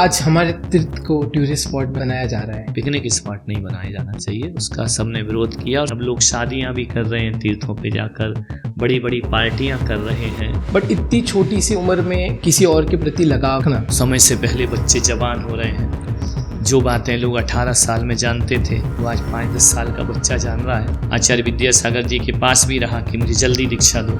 आज हमारे तीर्थ को टूरिस्ट स्पॉट बनाया जा रहा है। पिकनिक स्पॉट नहीं बनाया जाना चाहिए, उसका सबने विरोध किया और सब लोग शादियां भी कर रहे हैं, तीर्थों पे जाकर बड़ी बड़ी पार्टियां कर रहे हैं। बट इतनी छोटी सी उम्र में किसी और के प्रति लगाव रखना, समय से पहले बच्चे जवान हो रहे हैं। जो बातें लोग 18 साल में जानते थे वो आज 5-10 साल का बच्चा जान रहा है। आचार्य विद्यासागर जी के पास भी रहा कि मुझे जल्दी दीक्षा दो।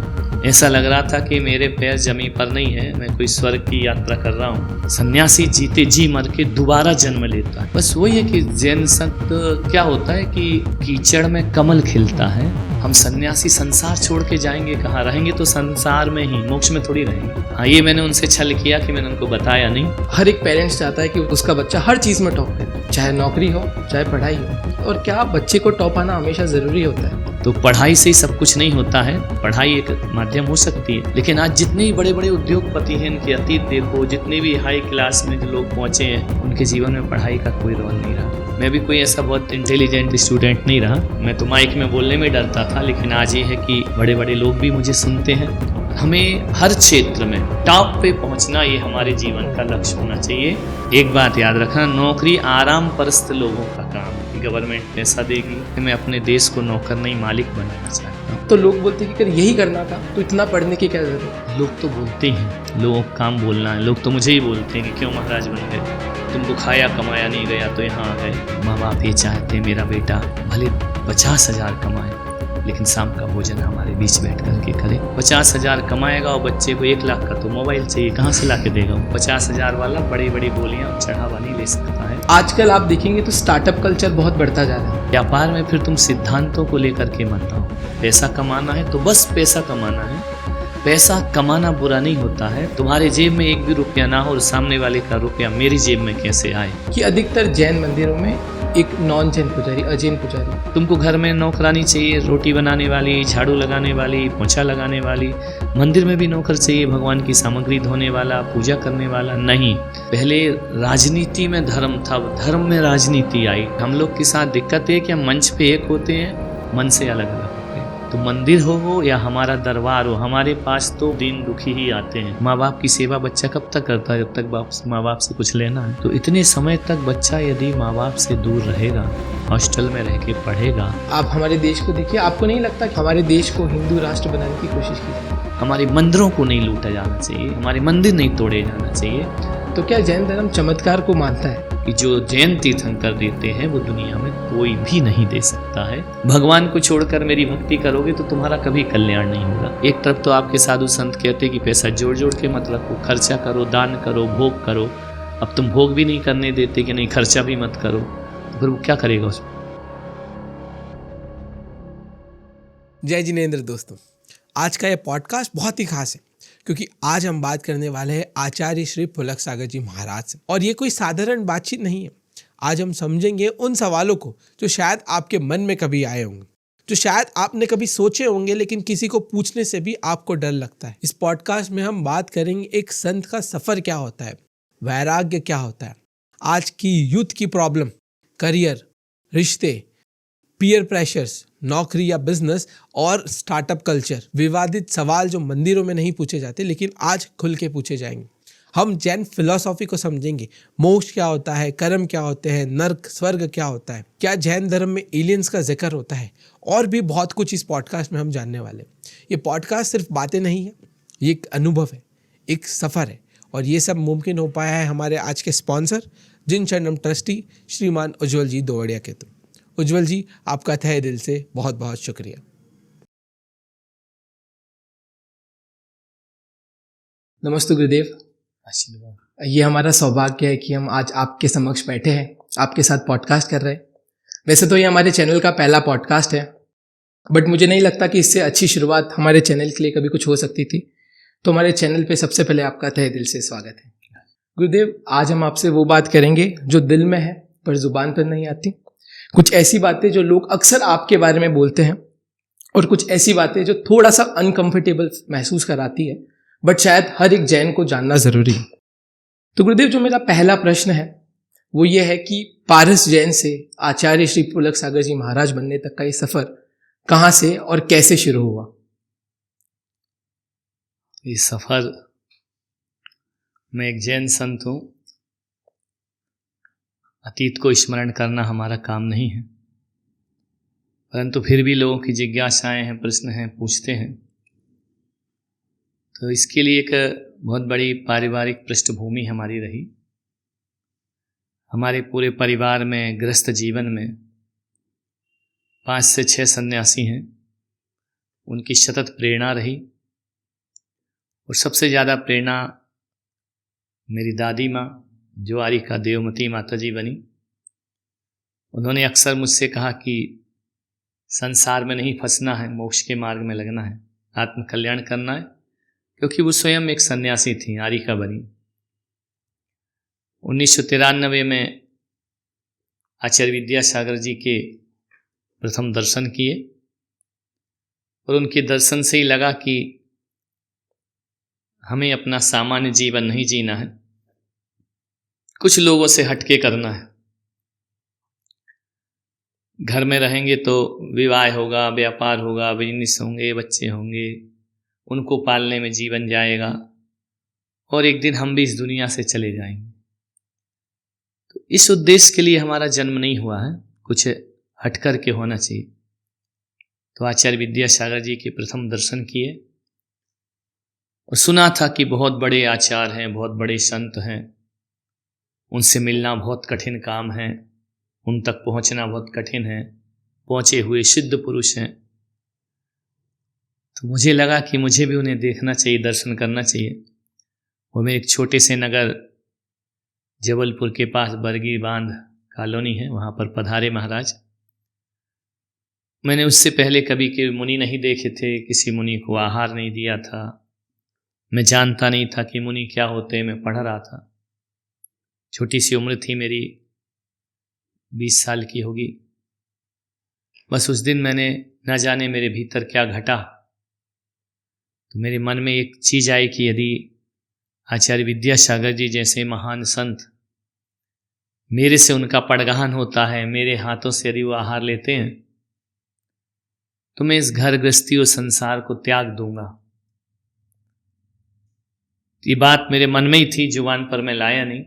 ऐसा लग रहा था कि मेरे पैर जमीन पर नहीं है, मैं कोई स्वर्ग की यात्रा कर रहा हूँ। सन्यासी जीते जी मर के दोबारा जन्म लेता है। बस वही है कि जैन संत क्या होता है कि कीचड़ में कमल खिलता है। हम सन्यासी संसार छोड़ के जाएंगे कहाँ, रहेंगे तो संसार में ही, मोक्ष में थोड़ी रहेंगे। हाँ, ये मैंने उनसे छल किया कि मैंने उनको बताया नहीं। हर एक पेरेंट्स चाहता है कि उसका बच्चा हर चीज़ में टॉप करे, चाहे नौकरी हो चाहे पढ़ाई हो। और क्या बच्चे को टॉप आना हमेशा ज़रूरी होता है? तो पढ़ाई से ही सब कुछ नहीं होता है, पढ़ाई एक माध्यम हो सकती है। लेकिन आज जितने भी बड़े बड़े उद्योगपति हैं, इनके अतीत देखो, जितने भी हाई क्लास में जो लोग पहुंचे हैं, उनके जीवन में पढ़ाई का कोई रोल नहीं रहा। मैं भी कोई ऐसा बहुत इंटेलिजेंट स्टूडेंट नहीं रहा। मैं तो माइक में बोलने में डरता था, लेकिन आज ये है कि बड़े बड़े लोग भी मुझे सुनते हैं। हमें हर क्षेत्र में टॉप पे पहुंचना, ये हमारे जीवन का लक्ष्य होना चाहिए। एक बात याद रखना, नौकरी आराम परस्त लोगों का काम है। गवर्नमेंट पैसा देगी कि मैं अपने देश को नौकर नहीं मालिक बनाना चाहता हूँ। तो लोग बोलते हैं कि अगर यही करना था तो इतना पढ़ने की क्या जरूरत है? लोग तो बोलते हैं, लोगों का काम बोलना है। लोग तो मुझे ही बोलते हैं कि क्यों महाराज बन गए, तुमको खाया कमाया नहीं गया तो यहाँ आ गए। माँ बाप ये चाहते हैं मेरा बेटा भले 50,000 कमाए, लेकिन शाम का भोजन हमारे बीच बैठ करके करे। 50,000 कमाएगा और बच्चे को 1 लाख का तो मोबाइल चाहिए, कहाँ से ला के देगा? 50,000 वाला बड़ी बड़ी बोलियां चढ़ावा नहीं ले सकता है। आजकल आप देखेंगे तो स्टार्टअप कल्चर बहुत बढ़ता जा रहा है। व्यापार में फिर तुम सिद्धांतों को लेकर के मत आओ। पैसा कमाना है तो बस पैसा कमाना है। पैसा कमाना बुरा नहीं होता है। तुम्हारे जेब में 1 भी रुपया ना हो और सामने वाले का रुपया मेरी जेब में कैसे आए? कि अधिकतर जैन मंदिरों में एक नॉन जैन पुजारी, अजैन पुजारी। तुमको घर में नौकरानी चाहिए, रोटी बनाने वाली, झाड़ू लगाने वाली, पोछा लगाने वाली। मंदिर में भी नौकर चाहिए, भगवान की सामग्री धोने वाला, पूजा करने वाला नहीं। पहले राजनीति में धर्म था, धर्म में राजनीति आई। हम लोग के साथ दिक्कत है कि हम मंच पे एक होते हैं, मन से अलग अलग होते हैं। तो मंदिर हो या हमारा दरबार हो, हमारे पास तो दीन दुखी ही आते हैं। माँ बाप की सेवा बच्चा कब तक करता है? जब तक माँ बाप से कुछ लेना है। तो इतने समय तक बच्चा यदि माँ बाप से दूर रहेगा, हॉस्टल में रह के पढ़ेगा। आप हमारे देश को देखिए, आपको नहीं लगता कि हमारे देश को हिंदू राष्ट्र बनाने की कोशिश की? हमारे मंदिरों को नहीं लूटा जाना चाहिए, हमारे मंदिर नहीं तोड़े जाना चाहिए। तो क्या जैन धर्म चमत्कार को मानता है कि जो जैन तीर्थंकर देते हैं वो दुनिया में कोई भी नहीं दे सकता है? भगवान को छोड़कर मेरी भक्ति करोगे तो तुम्हारा कभी कल्याण नहीं होगा। एक तरफ तो आपके साधु संत कहते कि पैसा जोड़ जोड़ के मत रखो, खर्चा करो, दान करो, भोग करो। अब तुम भोग भी नहीं करने देते कि नहीं खर्चा भी मत करो, तो फिर वो क्या करेगा उसमें? जय जिनेंद्र दोस्तों, आज का ये पॉडकास्ट बहुत ही खास है क्योंकि आज हम बात करने वाले हैं आचार्य श्री पुलक सागर जी महाराज से। और ये कोई साधारण बातचीत नहीं है। आज हम समझेंगे उन सवालों को जो शायद आपके मन में कभी आए होंगे, जो शायद आपने कभी सोचे होंगे, लेकिन किसी को पूछने से भी आपको डर लगता है। इस पॉडकास्ट में हम बात करेंगे एक संत का सफर क्या होता है, वैराग्य क्या होता है, आज की यूथ की प्रॉब्लम, करियर, रिश्ते, पीयर प्रेशर्स, नौकरी या बिजनेस और स्टार्टअप कल्चर, विवादित सवाल जो मंदिरों में नहीं पूछे जाते लेकिन आज खुल के पूछे जाएंगे। हम जैन फिलॉसफी को समझेंगे, मोक्ष क्या होता है, कर्म क्या होते हैं, नर्क स्वर्ग क्या होता है, क्या जैन धर्म में एलियंस का जिक्र होता है, और भी बहुत कुछ इस पॉडकास्ट में हम जानने वाले हैं। ये पॉडकास्ट सिर्फ बातें नहीं है, ये एक अनुभव है, एक सफ़र है। और ये सब मुमकिन हो पाया है हमारे आज के स्पॉन्सर जिन शरणम ट्रस्टी श्रीमान उज्ज्वल जी दोवड़िया के। तो उज्ज्वल जी, आपका तहे दिल से बहुत बहुत शुक्रिया। नमस्ते गुरुदेव। आशीर्वाद। ये हमारा सौभाग्य है कि हम आज आपके समक्ष बैठे हैं, आपके साथ पॉडकास्ट कर रहे हैं। वैसे तो ये हमारे चैनल का पहला पॉडकास्ट है, बट मुझे नहीं लगता कि इससे अच्छी शुरुआत हमारे चैनल के लिए कभी कुछ हो सकती थी। तो हमारे चैनल पे सबसे पहले आपका तहे दिल से स्वागत है। गुरुदेव, आज हम आपसे वो बात करेंगे जो दिल में है पर जुबान पर नहीं आती। कुछ ऐसी बातें जो लोग अक्सर आपके बारे में बोलते हैं, और कुछ ऐसी बातें जो थोड़ा सा अनकंफर्टेबल महसूस कराती है, बट शायद हर एक जैन को जानना जरूरी है। तो गुरुदेव, जो मेरा पहला प्रश्न है वो ये है कि पारस जैन से आचार्य श्री पुलक सागर जी महाराज बनने तक का ये सफर कहाँ से और कैसे शुरू हुआ? ये सफर, मैं एक जैन संत हूँ, अतीत को स्मरण करना हमारा काम नहीं है, परंतु फिर भी लोगों की जिज्ञासाएं हैं, प्रश्न हैं, पूछते हैं। तो इसके लिए एक बहुत बड़ी पारिवारिक पृष्ठभूमि हमारी रही। हमारे पूरे परिवार में, गृहस्थ जीवन में 5 से 6 सन्यासी हैं। उनकी सतत प्रेरणा रही और सबसे ज़्यादा प्रेरणा मेरी दादी माँ, जो आरिका देवमती माता जी बनी। उन्होंने अक्सर मुझसे कहा कि संसार में नहीं फंसना है, मोक्ष के मार्ग में लगना है, आत्म कल्याण करना है, क्योंकि वो स्वयं एक सन्यासी थी, आरिका बनी। 1993 में आचार्य विद्यासागर जी के प्रथम दर्शन किए और उनके दर्शन से ही लगा कि हमें अपना सामान्य जीवन नहीं जीना है, कुछ लोगों से हटके करना है। घर में रहेंगे तो विवाह होगा, व्यापार होगा, बिजनेस होंगे, बच्चे होंगे, उनको पालने में जीवन जाएगा और एक दिन हम भी इस दुनिया से चले जाएंगे। तो इस उद्देश्य के लिए हमारा जन्म नहीं हुआ है, कुछ हट कर के होना चाहिए। तो आचार्य विद्यासागर जी के प्रथम दर्शन किए और सुना था कि बहुत बड़े आचार्य हैं, बहुत बड़े संत हैं, उनसे मिलना बहुत कठिन काम है, उन तक पहुंचना बहुत कठिन है, पहुंचे हुए सिद्ध पुरुष हैं। तो मुझे लगा कि मुझे भी उन्हें देखना चाहिए, दर्शन करना चाहिए। वो मैं एक छोटे से नगर जबलपुर के पास बरगी बांध कॉलोनी है, वहाँ पर पधारे महाराज। मैंने उससे पहले कभी के मुनि नहीं देखे थे, किसी मुनि को आहार नहीं दिया था, मैं जानता नहीं था कि मुनि क्या होते हैं। मैं पढ़ रहा था, छोटी सी उम्र थी मेरी, 20 साल की होगी। बस उस दिन मैंने न जाने मेरे भीतर क्या घटा, तो मेरे मन में एक चीज़ आई कि यदि आचार्य विद्यासागर जी जैसे महान संत, मेरे से उनका पड़गाहन होता है, मेरे हाथों से यदि वो आहार लेते हैं, तो मैं इस घर गृहस्थी और संसार को त्याग दूंगा। ये बात मेरे मन में ही थी, जुबान पर मैं लाया नहीं।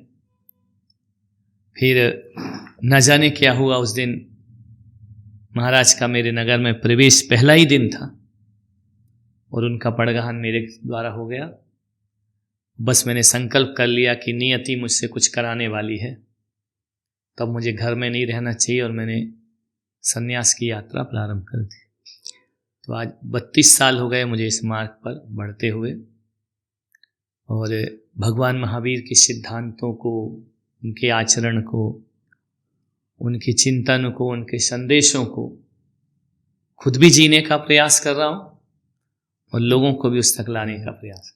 फिर न जाने क्या हुआ, उस दिन महाराज का मेरे नगर में प्रवेश पहला ही दिन था और उनका पड़गाहन मेरे द्वारा हो गया। बस मैंने संकल्प कर लिया कि नियति मुझसे कुछ कराने वाली है, तब मुझे घर में नहीं रहना चाहिए और मैंने संन्यास की यात्रा प्रारंभ कर दी। तो आज 32 साल हो गए मुझे इस मार्ग पर बढ़ते हुए, और भगवान महावीर के सिद्धांतों को, उनके आचरण को, उनके चिंतन को, उनके संदेशों को खुद भी जीने का प्रयास कर रहा हूँ और लोगों को भी उस तक लाने का प्रयास।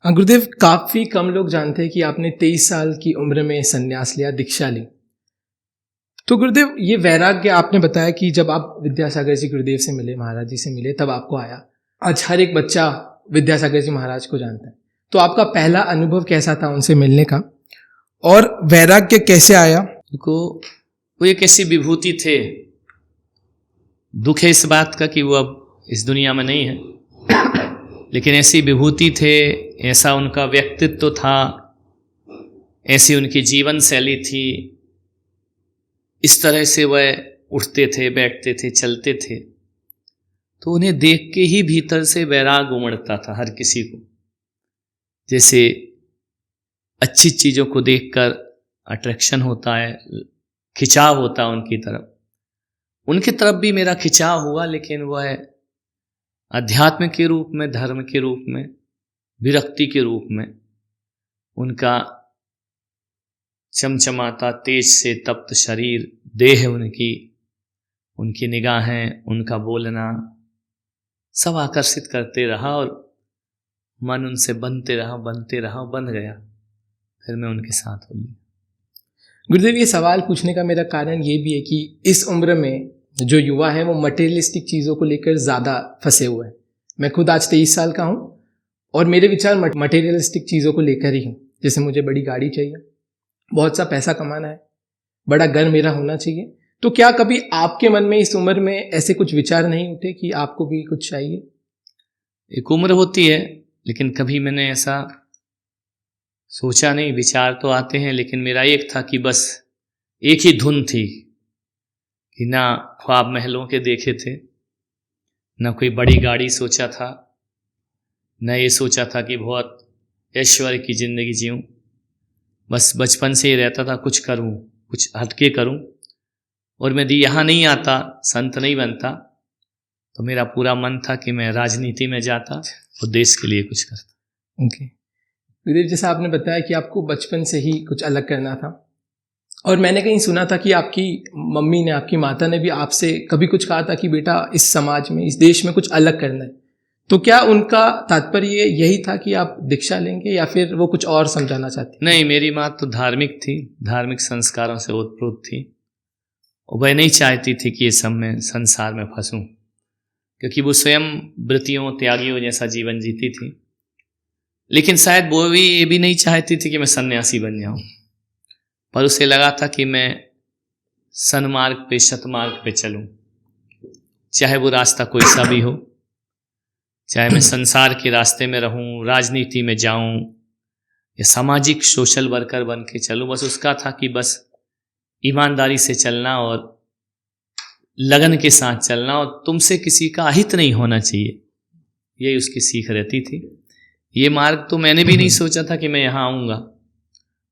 गुरुदेव, काफ़ी कम लोग जानते हैं कि आपने 23 साल की उम्र में संन्यास लिया, दीक्षा ली। तो गुरुदेव, ये वैराग्य आपने बताया कि जब आप विद्यासागर जी गुरुदेव से मिले, महाराज जी से मिले, तब आपको आया। आज हर एक बच्चा विद्यासागर जी महाराज को जानता है, तो आपका पहला अनुभव कैसा था उनसे मिलने का, और वैराग्य कैसे आया? वो एक ऐसी विभूति थे, दुख है इस बात का कि वो अब इस दुनिया में नहीं है, लेकिन ऐसी विभूति थे, ऐसा उनका व्यक्तित्व था, ऐसी उनकी जीवन शैली थी, इस तरह से वह उठते थे, बैठते थे, चलते थे, तो उन्हें देख के ही भीतर से वैराग उमड़ता था हर किसी को। जैसे अच्छी चीज़ों को देखकर अट्रैक्शन होता है, खिंचाव होता है उनकी तरफ, उनकी तरफ भी मेरा खिंचाव हुआ, लेकिन वह अध्यात्म के रूप में, धर्म के रूप में, विरक्ति के रूप में, उनका चमचमाता तेज से तप्त शरीर, देह उनकी निगाहें, उनका बोलना सब आकर्षित करते रहा और मन उनसे बनते रहा, बन गया। फिर मैं उनके साथ हो गया। गुरुदेव, ये सवाल पूछने का मेरा कारण ये भी है कि इस उम्र में जो युवा है वो मटेरियलिस्टिक चीज़ों को लेकर ज़्यादा फंसे हुए हैं। मैं खुद आज 23 साल का हूँ और मेरे विचार मटेरियलिस्टिक चीज़ों को लेकर ही हूँ। जैसे मुझे बड़ी गाड़ी चाहिए, बहुत सा पैसा कमाना है, बड़ा घर मेरा होना चाहिए। तो क्या कभी आपके मन में इस उम्र में ऐसे कुछ विचार नहीं उठे कि आपको भी कुछ चाहिए? एक उम्र होती है, लेकिन कभी मैंने ऐसा सोचा नहीं। विचार तो आते हैं, लेकिन मेरा एक था कि बस एक ही धुन थी कि ना ख्वाब महलों के देखे थे, ना कोई बड़ी गाड़ी सोचा था, न ये सोचा था कि बहुत ऐश्वर्य की ज़िंदगी जीऊँ। बस बचपन से ही रहता था कुछ करूँ, कुछ हटके करूँ। और मैं यहाँ नहीं आता, संत नहीं बनता, तो मेरा पूरा मन था कि मैं राजनीति में जाता और देश के लिए कुछ करता। ओके गुरुदेव, जैसा आपने बताया कि आपको बचपन से ही कुछ अलग करना था, और मैंने कहीं सुना था कि आपकी मम्मी ने, आपकी माता ने भी आपसे कभी कुछ कहा था कि बेटा इस समाज में, इस देश में कुछ अलग करना है। तो क्या उनका तात्पर्य यही था कि आप दीक्षा लेंगे, या फिर वो कुछ और समझाना चाहती? नहीं, मेरी माँ तो धार्मिक थी, धार्मिक संस्कारों से ओतप्रोत थी, और वह नहीं चाहती थी कि ये सब में संसार में फंसूं, क्योंकि वो स्वयं व्रतियों त्यागियों जैसा जीवन जीती थी। लेकिन शायद वो भी ये भी नहीं चाहती थी कि मैं सन्यासी बन जाऊं, पर उसे लगा था कि मैं सन्मार्ग पे, सतमार्ग पे चलूं, चाहे वो रास्ता कोई सा भी हो, चाहे मैं संसार के रास्ते में रहूं, राजनीति में जाऊं, या सामाजिक सोशल वर्कर बन के चलूं। बस उसका था कि बस ईमानदारी से चलना और लगन के साथ चलना, और तुमसे किसी का अहित नहीं होना चाहिए, यही उसकी सीख रहती थी। ये मार्ग तो मैंने भी नहीं सोचा था कि मैं यहाँ आऊँगा,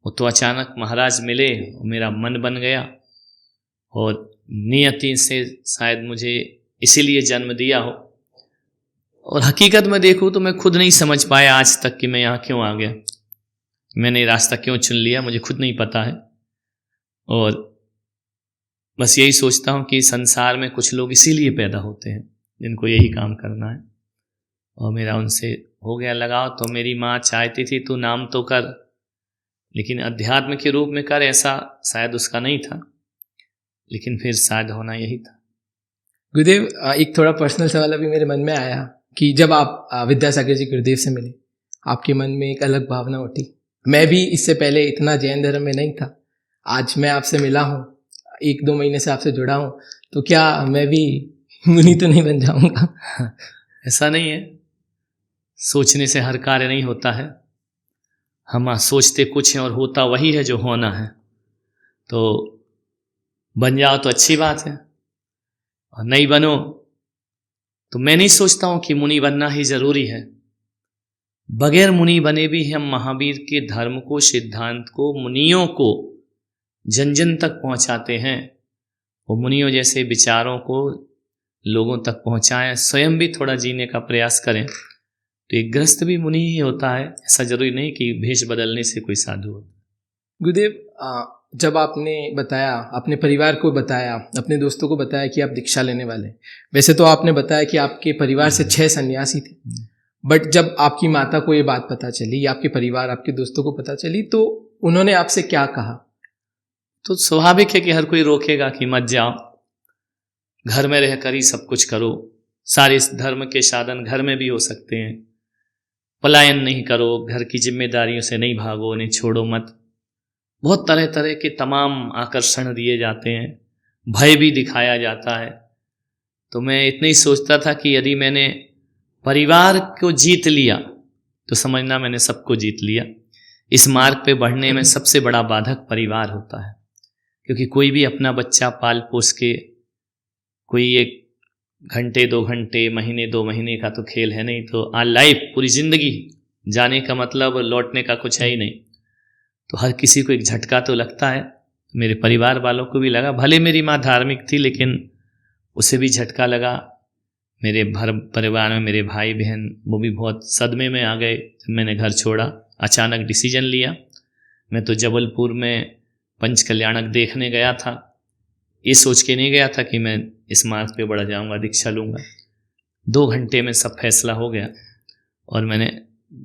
वो तो अचानक महाराज मिले और मेरा मन बन गया, और नियति से शायद मुझे इसीलिए जन्म दिया हो। और हकीकत में देखूँ तो मैं खुद नहीं समझ पाया आज तक कि मैं यहाँ क्यों आ गया, मैंने ये रास्ता क्यों चुन लिया, मुझे खुद नहीं पता है। और बस यही सोचता हूँ कि संसार में कुछ लोग इसीलिए पैदा होते हैं जिनको यही काम करना है, और मेरा उनसे हो गया लगाव। तो मेरी माँ चाहती थी तू नाम तो कर, लेकिन अध्यात्म के रूप में कर, ऐसा शायद उसका नहीं था, लेकिन फिर शायद होना यही था। गुरुदेव, एक थोड़ा पर्सनल सवाल अभी मेरे मन में आया कि जब आप विद्यासागर जी गुरुदेव से मिले, आपके मन में एक अलग भावना उठी। मैं भी इससे पहले इतना जैन धर्म में नहीं था, आज मैं आपसे मिला हूँ, 1-2 महीने से आपसे जुड़ा हूँ, तो क्या मैं भी मुनि तो नहीं बन जाऊँगा? ऐसा नहीं है, सोचने से हर कार्य नहीं होता है। हम सोचते कुछ हैं और होता वही है जो होना है, तो बन जाओ तो अच्छी बात है, और नहीं बनो तो मैं नहीं सोचता हूँ कि मुनि बनना ही जरूरी है। बगैर मुनि बने भी हम महावीर के धर्म को, सिद्धांत को, मुनियों को जन जन तक पहुँचाते हैं। वो मुनियों जैसे विचारों को लोगों तक पहुँचाएं, स्वयं भी थोड़ा जीने का प्रयास करें, तो एक गृहस्थ भी मुनि ही होता है। ऐसा जरूरी नहीं कि भेष बदलने से कोई साधु हो। गुरुदेव, जब आपने बताया, अपने परिवार को बताया, अपने दोस्तों को बताया कि आप दीक्षा लेने वाले, वैसे तो आपने बताया कि आपके परिवार से 6 सन्यासी थे, बट जब आपकी माता को ये बात पता चली, आपके परिवार, आपके दोस्तों को पता चली, तो उन्होंने आपसे क्या कहा? तो स्वाभाविक है कि हर कोई रोकेगा कि मत जाओ, घर में रहकर ही सब कुछ करो, सारे धर्म के साधन घर में भी हो सकते हैं, पलायन नहीं करो, घर की जिम्मेदारियों से नहीं भागो, उन्हें छोड़ो मत। बहुत तरह तरह के तमाम आकर्षण दिए जाते हैं, भय भी दिखाया जाता है। तो मैं इतना ही सोचता था कि यदि मैंने परिवार को जीत लिया तो समझना मैंने सबको जीत लिया। इस मार्ग पे बढ़ने में सबसे बड़ा बाधक परिवार होता है, क्योंकि कोई भी अपना बच्चा पाल पोस के, कोई 1 घंटे 2 घंटे, महीने 2 महीने का तो खेल है नहीं, तो लाइफ पूरी जिंदगी जाने का मतलब लौटने का कुछ है ही नहीं। तो हर किसी को एक झटका तो लगता है, मेरे परिवार वालों को भी लगा। भले मेरी माँ धार्मिक थी, लेकिन उसे भी झटका लगा। मेरे परिवार में मेरे भाई बहन वो भी बहुत सदमे में आ गए जब मैंने घर छोड़ा, अचानक डिसीजन लिया। मैं तो जबलपुर में पंचकल्याणक देखने गया था, ये सोच के नहीं गया था कि मैं इस मार्ग पे बढ़ जाऊंगा, दीक्षा लूँगा। 2 घंटे में सब फैसला हो गया और मैंने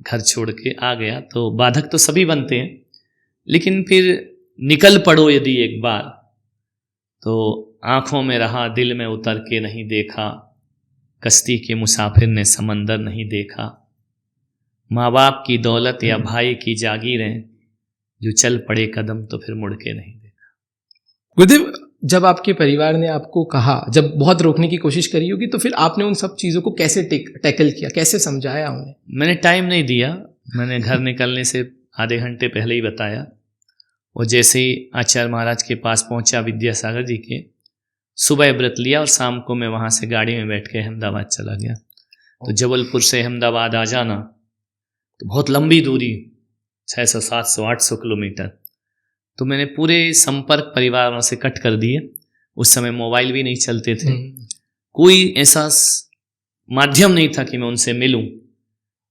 घर छोड़ के आ गया। तो बाधक तो सभी बनते हैं, लेकिन फिर निकल पड़ो यदि एक बार, तो आँखों में रहा, दिल में उतर के नहीं देखा, कश्ती के मुसाफिर ने समंदर नहीं देखा। माँ बाप की दौलत या भाई की जागीरें, जो चल पड़े कदम तो फिर मुड़ के नहीं देखा। गुरुदेव, जब आपके परिवार ने आपको कहा, जब बहुत रोकने की कोशिश करी होगी, तो फिर आपने उन सब चीज़ों को कैसे टैकल किया, कैसे समझाया उन्हें? मैंने टाइम नहीं दिया, मैंने घर निकलने से आधे घंटे पहले ही बताया। और जैसे ही आचार्य महाराज के पास पहुंचा विद्यासागर जी के, सुबह व्रत लिया और शाम को मैं वहाँ से गाड़ी में बैठ के अहमदाबाद चला गया। तो जबलपुर से अहमदाबाद आ जाना तो बहुत लंबी दूरी, 600 700 800 किलोमीटर। तो मैंने पूरे संपर्क परिवारों से कट कर दिए। उस समय मोबाइल भी नहीं चलते थे, कोई ऐसा माध्यम नहीं था कि मैं उनसे मिलूं।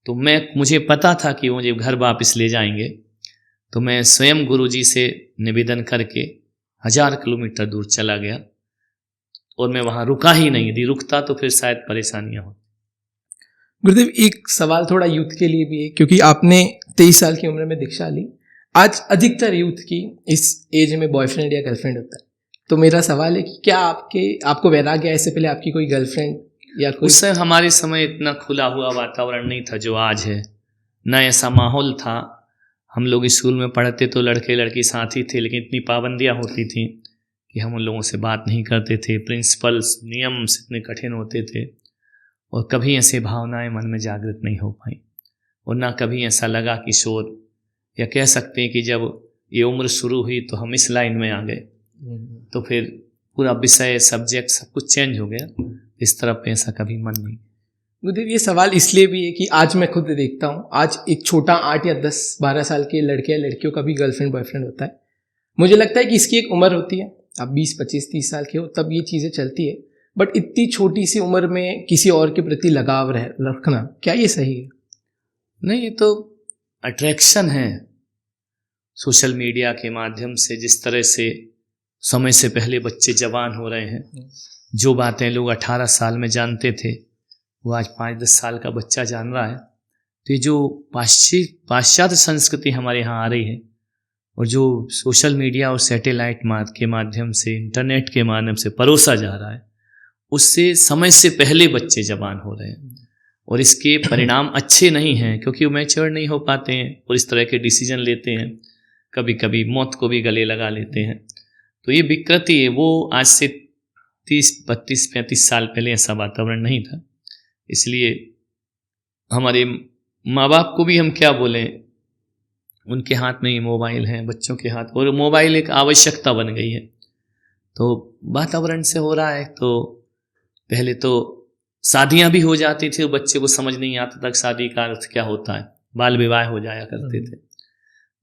तो मुझे पता था कि मुझे घर वापस ले जाएंगे, तो मैं स्वयं गुरुजी से निवेदन करके 1000 किलोमीटर दूर चला गया और मैं वहाँ रुका ही नहीं। यदि रुकता तो फिर शायद परेशानियाँ होती। गुरुदेव, एक सवाल थोड़ा यूथ के लिए भी है, क्योंकि आपने 23 साल की उम्र में दीक्षा ली। आज अधिकतर यूथ की इस एज में बॉयफ्रेंड या गर्लफ्रेंड होता है। तो मेरा सवाल है कि क्या आपको वैराग्य, इससे पहले आपकी कोई गर्लफ्रेंड या कोई? उस समय हमारे समय इतना खुला हुआ वातावरण नहीं था जो आज है, ना ऐसा माहौल था। हम लोग स्कूल में पढ़ते तो लड़के लड़की साथ ही थे, लेकिन इतनी पाबंदियाँ होती थी कि हम उन लोगों से बात नहीं करते थे। प्रिंसिपल्स, नियम इतने कठिन होते थे और कभी ऐसे भावनाएं मन में जागृत नहीं हो पाई। और ना कभी ऐसा लगा किशोर, या कह सकते हैं कि जब ये उम्र शुरू हुई तो हम इस लाइन में आ गए, तो फिर पूरा विषय, सब्जेक्ट सब कुछ चेंज हो गया। इस तरफ ऐसा कभी मन नहीं। गुरुदेव, ये सवाल इसलिए भी है कि आज मैं खुद देखता हूँ, आज एक छोटा 8 या 10-12 साल के लड़के या लड़कियों का भी गर्लफ्रेंड बॉयफ्रेंड होता है। मुझे लगता है कि इसकी एक उम्र होती है, आप 20, 25, 30 साल के हो तब ये चीज़ें चलती है। बट इतनी छोटी सी उम्र में किसी और के प्रति लगाव रखना, क्या ये सही है? नहीं, ये तो अट्रैक्शन है। सोशल मीडिया के माध्यम से जिस तरह से समय से पहले बच्चे जवान हो रहे हैं, जो बातें लोग 18 साल में जानते थे वो आज 5-10 साल का बच्चा जान रहा है। तो ये जो पाश्चात्य संस्कृति हमारे यहाँ आ रही है, और जो सोशल मीडिया और सैटेलाइट के माध्यम से, इंटरनेट के माध्यम से परोसा जा रहा है, उससे समय से पहले बच्चे जवान हो रहे हैं। और इसके परिणाम अच्छे नहीं हैं, क्योंकि वो मैच्योर नहीं हो पाते हैं और इस तरह के डिसीजन लेते हैं, कभी कभी मौत को भी गले लगा लेते हैं। तो ये विकृति है। वो आज से 30, 32, 35 साल पहले ऐसा वातावरण नहीं था। इसलिए हमारे माँ बाप को भी हम क्या बोलें, उनके हाथ में ही मोबाइल है, बच्चों के हाथ, और मोबाइल एक आवश्यकता बन गई है। तो वातावरण से हो रहा है। तो पहले तो शादियां भी हो जाती थी और बच्चे को समझ नहीं आता तक शादी का अर्थ क्या होता है, बाल विवाह हो जाया करते थे।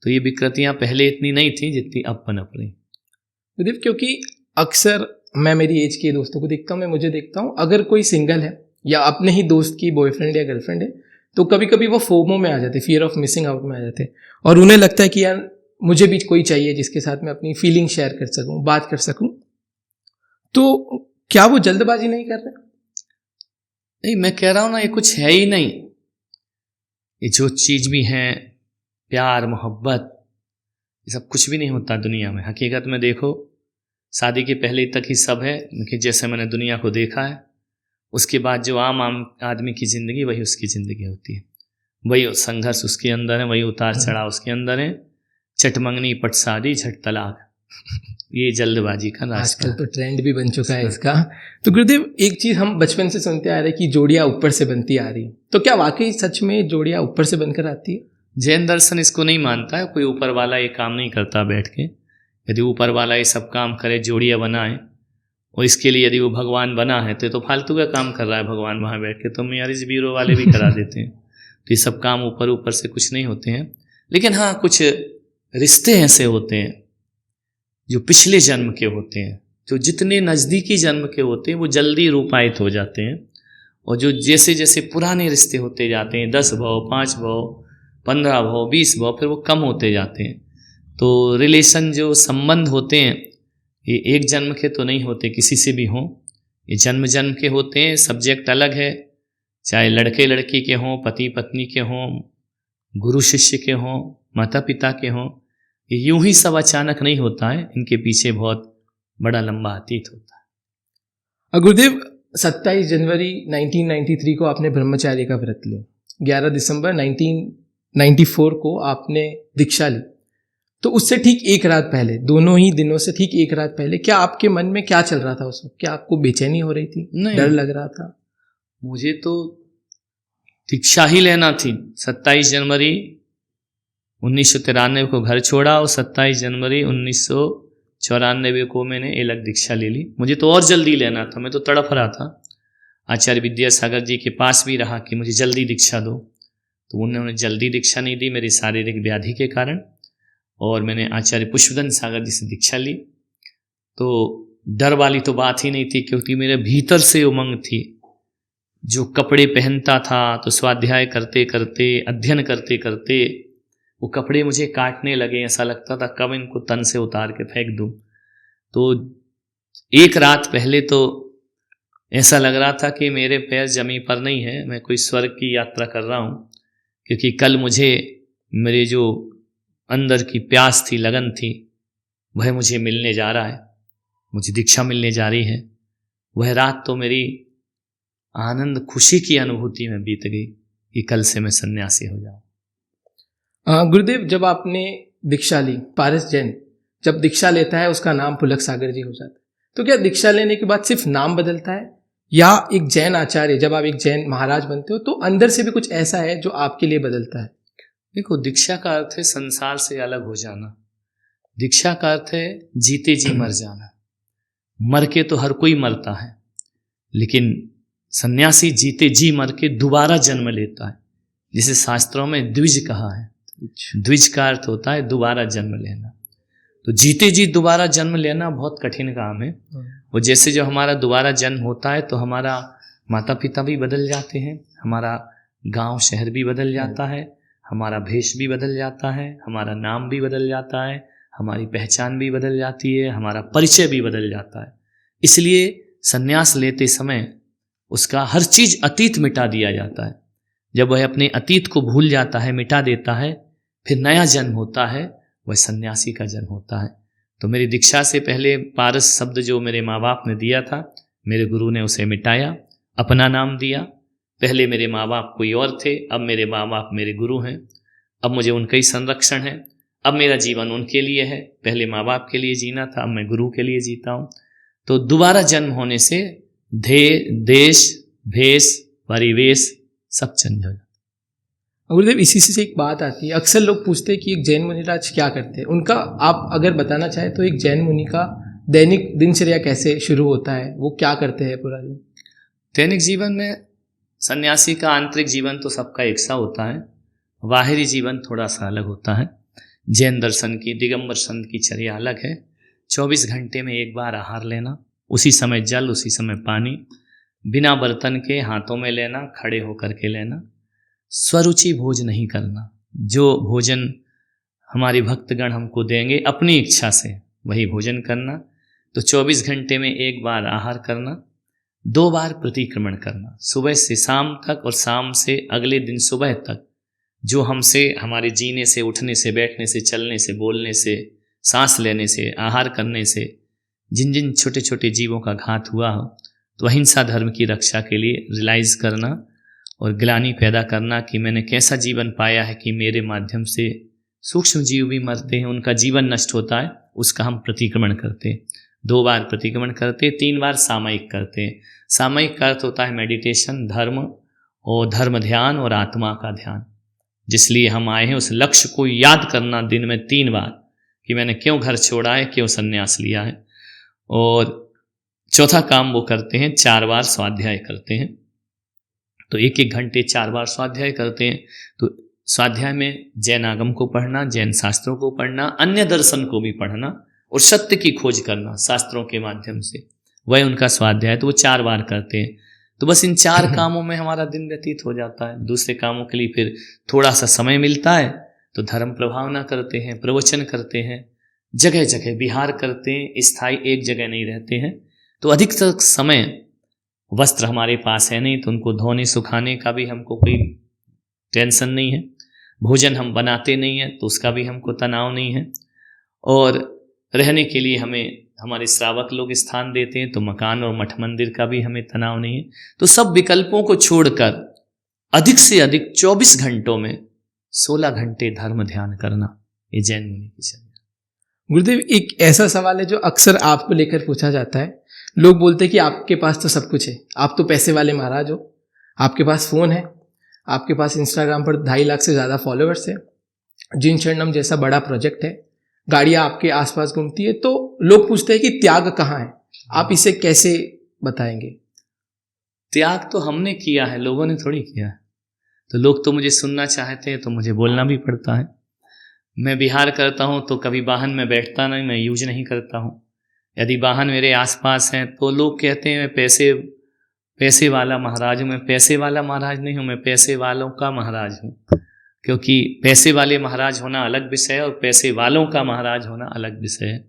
तो ये विकृतियां पहले इतनी नहीं थी जितनी अब पनप रही। गुरुदेव, क्योंकि अक्सर मैं मेरी एज के दोस्तों को देखता हूँ, मैं मुझे देखता हूँ, अगर कोई सिंगल है या अपने ही दोस्त की बॉयफ्रेंड या गर्लफ्रेंड है, तो कभी कभी वो फोमो में आ जाते, फियर ऑफ मिसिंग आउट में आ जाते, और उन्हें लगता है कि यार मुझे भी कोई चाहिए जिसके साथ मैं अपनी फीलिंग शेयर कर सकूं, बात कर सकूं। तो क्या वो जल्दबाजी नहीं कर रहे? नहीं, मैं कह रहा हूँ ना, ये कुछ है ही नहीं। ये जो चीज़ भी है, प्यार, मोहब्बत, ये सब कुछ भी नहीं होता दुनिया में। हकीकत में देखो, शादी के पहले तक ही सब है, कि जैसे मैंने दुनिया को देखा है। उसके बाद जो आम आदमी की ज़िंदगी, वही उसकी ज़िंदगी होती है, वही संघर्ष उसके अंदर है, वही उतार चढ़ाव उसके अंदर है। चटमंगनी, पट शादी, झट तलाक, ये जल्दबाजी का रास्ता। आजकल तो ट्रेंड भी बन चुका है इसका। तो गुरुदेव, एक चीज़ हम बचपन से सुनते आ रहे हैं कि जोड़ियाँ ऊपर से बनती आ रही, तो क्या वाकई सच में जोड़ियाँ ऊपर से बनकर आती है? जैन दर्शन इसको नहीं मानता है। कोई ऊपर वाला ये काम नहीं करता बैठ के। यदि ऊपर वाला ये सब काम करे, जोड़ियाँ बनाए, और इसके लिए यदि वो भगवान बना है तो फालतू का काम कर रहा है भगवान वहाँ बैठ के। तो मैरिज ब्यूरो वाले भी करा देते हैं। तो ये सब काम ऊपर ऊपर से कुछ नहीं होते हैं। लेकिन हाँ, कुछ रिश्ते ऐसे होते हैं जो पिछले जन्म के होते हैं, जो जितने नज़दीकी जन्म के होते हैं वो जल्दी रूपायित हो जाते हैं। और जो जैसे जैसे पुराने रिश्ते होते जाते हैं, 10 भाव, 5 भाव, 15 भाव, 20 भाव, फिर वो कम होते जाते हैं। तो रिलेशन, जो संबंध होते हैं, ये एक जन्म के तो नहीं होते, किसी से भी हों, ये जन्म जन्म के होते हैं। सब्जेक्ट अलग है, चाहे लड़के लड़की के हों, पति पत्नी के हों, गुरु शिष्य के हों, माता पिता के हों। ये यूं ही सब अचानक नहीं होता है, इनके पीछे बहुत बड़ा लंबा अतीत होता है। गुरुदेव, 27 जनवरी 1993 को आपने ब्रह्मचार्य का व्रत लिया, 11 दिसंबर 1994 को आपने दीक्षा ली। तो उससे ठीक एक रात पहले, दोनों ही दिनों से ठीक एक रात पहले, क्या आपके मन में क्या चल रहा था उस वक्त? क्या आपको बेचैनी हो रही थी? नहीं, डर लग रहा था? मुझे तो दीक्षा ही लेना थी। 27 जनवरी 1993 को घर छोड़ा और 27 जनवरी 1994 को मैंने अलग दीक्षा ले ली। मुझे तो और जल्दी लेना था, मैं तो तड़प रहा था। आचार्य विद्यासागर जी के पास भी रहा कि मुझे जल्दी दीक्षा दो, तो उन्होंने जल्दी दीक्षा नहीं दी मेरी शारीरिक व्याधि के कारण। और मैंने आचार्य पुष्पदन सागर जी से दीक्षा ली। तो डर वाली तो बात ही नहीं थी, क्योंकि मेरे भीतर से उमंग थी। जो कपड़े पहनता था तो स्वाध्याय करते करते, अध्ययन करते करते वो कपड़े मुझे काटने लगे। ऐसा लगता था कब इनको तन से उतार के फेंक दूं। तो एक रात पहले तो ऐसा लग रहा था कि मेरे पैर जमीन पर नहीं है, मैं कोई स्वर्ग की यात्रा कर रहा हूँ, क्योंकि कल मुझे मेरे जो अंदर की प्यास थी, लगन थी, वह मुझे मिलने जा रहा है, मुझे दीक्षा मिलने जा रही है। वह रात तो मेरी आनंद खुशी की अनुभूति में बीत गई कि कल से मैं सन्यासी हो जाऊँ। गुरुदेव, जब आपने दीक्षा ली, पारस जैन जब दीक्षा लेता है उसका नाम पुलक सागर जी हो जाता है, तो क्या दीक्षा लेने के बाद सिर्फ नाम बदलता है, या एक जैन आचार्य जब आप एक जैन महाराज बनते हो तो अंदर से भी कुछ ऐसा है जो आपके लिए बदलता है? देखो, दीक्षा का अर्थ है संसार से अलग हो जाना। दीक्षा का अर्थ है जीते जी मर जाना। मर के तो हर कोई मरता है, लेकिन सन्यासी जीते जी मर के दोबारा जन्म लेता है, जिसे शास्त्रों में द्विज कहा है। द्विज का अर्थ होता है दोबारा जन्म लेना। तो जीते जी दोबारा जन्म लेना बहुत कठिन काम है। और जैसे जो हमारा दोबारा जन्म होता है तो हमारा माता पिता भी बदल जाते हैं, हमारा गांव शहर भी बदल जाता है, हमारा भेष भी बदल जाता है, हमारा नाम भी बदल जाता है, हमारी पहचान भी बदल जाती है, हमारा परिचय भी बदल जाता है। इसलिए सन्यास लेते समय उसका हर चीज़ अतीत मिटा दिया जाता है। जब वह अपने अतीत को भूल जाता है, मिटा देता है, फिर नया जन्म होता है, वह सन्यासी का जन्म होता है। तो मेरी दीक्षा से पहले पारस शब्द जो मेरे माँ बाप ने दिया था, मेरे गुरु ने उसे मिटाया, अपना नाम दिया। पहले मेरे माँ बाप कोई और थे, अब मेरे माँ बाप मेरे गुरु हैं। अब मुझे उनका ही संरक्षण है, अब मेरा जीवन उनके लिए है। पहले माँ बाप के लिए जीना था, अब मैं गुरु के लिए जीता हूँ। तो दोबारा जन्म होने से देश, भेष, परिवेश सब चेंज हो जाता है। गुरुदेव, इसी से एक बात आती है, अक्सर लोग पूछते हैं कि एक जैन मुनिराज क्या करते हैं। उनका आप अगर बताना चाहें तो एक जैन मुनि का दैनिक दिनचर्या कैसे शुरू होता है, वो क्या करते हैं पूरा दिन? दैनिक जीवन में सन्यासी का आंतरिक जीवन तो सबका एक सा होता है, बाहरी जीवन थोड़ा सा अलग होता है। जैन दर्शन की, दिगंबर संत की चर्या अलग है। 24 घंटे में एक बार आहार लेना, उसी समय जल, उसी समय पानी, बिना बर्तन के हाथों में लेना, खड़े होकर के लेना, स्वरुचि भोज नहीं करना। जो भोजन हमारे भक्तगण हमको देंगे अपनी इच्छा से वही भोजन करना। तो 24 घंटे में एक बार आहार करना, 2 बार प्रतिक्रमण करना, सुबह से शाम तक और शाम से अगले दिन सुबह तक। जो हमसे, हमारे जीने से, उठने से, बैठने से, चलने से, बोलने से, सांस लेने से, आहार करने से जिन जिन छोटे छोटे जीवों का घात हुआ हो, तो अहिंसा धर्म की रक्षा के लिए रियलाइज़ करना और ग्लानि पैदा करना कि मैंने कैसा जीवन पाया है कि मेरे माध्यम से सूक्ष्म जीव भी मरते हैं, उनका जीवन नष्ट होता है। उसका हम प्रतिक्रमण करते हैं। 2 बार प्रतिक्रमण करते, 3 बार सामयिक करते हैं। सामयिक का अर्थ होता है मेडिटेशन, धर्म और धर्म ध्यान और आत्मा का ध्यान। जिसलिए हम आए हैं उस लक्ष्य को याद करना दिन में 3 बार कि मैंने क्यों घर छोड़ा है, क्यों संन्यास लिया है। और चौथा काम वो करते हैं, 4 बार स्वाध्याय करते हैं। तो 1-1 घंटे 4 बार स्वाध्याय करते हैं। तो स्वाध्याय में जैन आगम को पढ़ना, जैन शास्त्रों को पढ़ना, अन्य दर्शन को भी पढ़ना और सत्य की खोज करना शास्त्रों के माध्यम से, वह उनका स्वाध्याय। तो वो 4 बार करते हैं। तो बस इन 4 कामों में हमारा दिन व्यतीत हो जाता है। दूसरे कामों के लिए फिर थोड़ा सा समय मिलता है तो धर्म प्रभावना करते हैं, प्रवचन करते हैं, जगह जगह विहार करते हैं, स्थायी एक जगह नहीं रहते हैं। तो अधिकतर समय वस्त्र हमारे पास है नहीं, तो उनको धोने सुखाने का भी हमको कोई टेंशन नहीं है। भोजन हम बनाते नहीं हैं तो उसका भी हमको तनाव नहीं है। और रहने के लिए हमें हमारे श्रावक लोग स्थान देते हैं, तो मकान और मठ मंदिर का भी हमें तनाव नहीं है। तो सब विकल्पों को छोड़कर अधिक से अधिक 24 घंटों में 16 घंटे धर्म ध्यान करना, ये जैन मुनि की चर्या। गुरुदेव, एक ऐसा सवाल है जो अक्सर आपको लेकर पूछा जाता है। लोग बोलते हैं कि आपके पास तो सब कुछ है, आप तो पैसे वाले महाराज हो, आपके पास फ़ोन है, आपके पास इंस्टाग्राम पर 2.5 लाख से ज़्यादा फॉलोअर्स है, जिन शरणम जैसा बड़ा प्रोजेक्ट है, गाड़ियाँ आपके आसपास घूमती है, तो लोग पूछते हैं कि त्याग कहाँ है, आप इसे कैसे बताएंगे? त्याग तो हमने किया है, लोगों ने थोड़ी किया है। तो लोग तो मुझे सुनना चाहते हैं तो मुझे बोलना भी पड़ता है। मैं विहार करता हूँ तो कभी वाहन में बैठता नहीं, मैं यूज नहीं करता हूँ। यदि वाहन मेरे आसपास हैं तो लोग कहते हैं मैं पैसे वाला महाराज हूँ। मैं पैसे वाला महाराज नहीं हूँ, मैं पैसे वालों का महाराज हूँ। क्योंकि पैसे वाले महाराज होना अलग विषय है और पैसे वालों का महाराज होना अलग विषय है।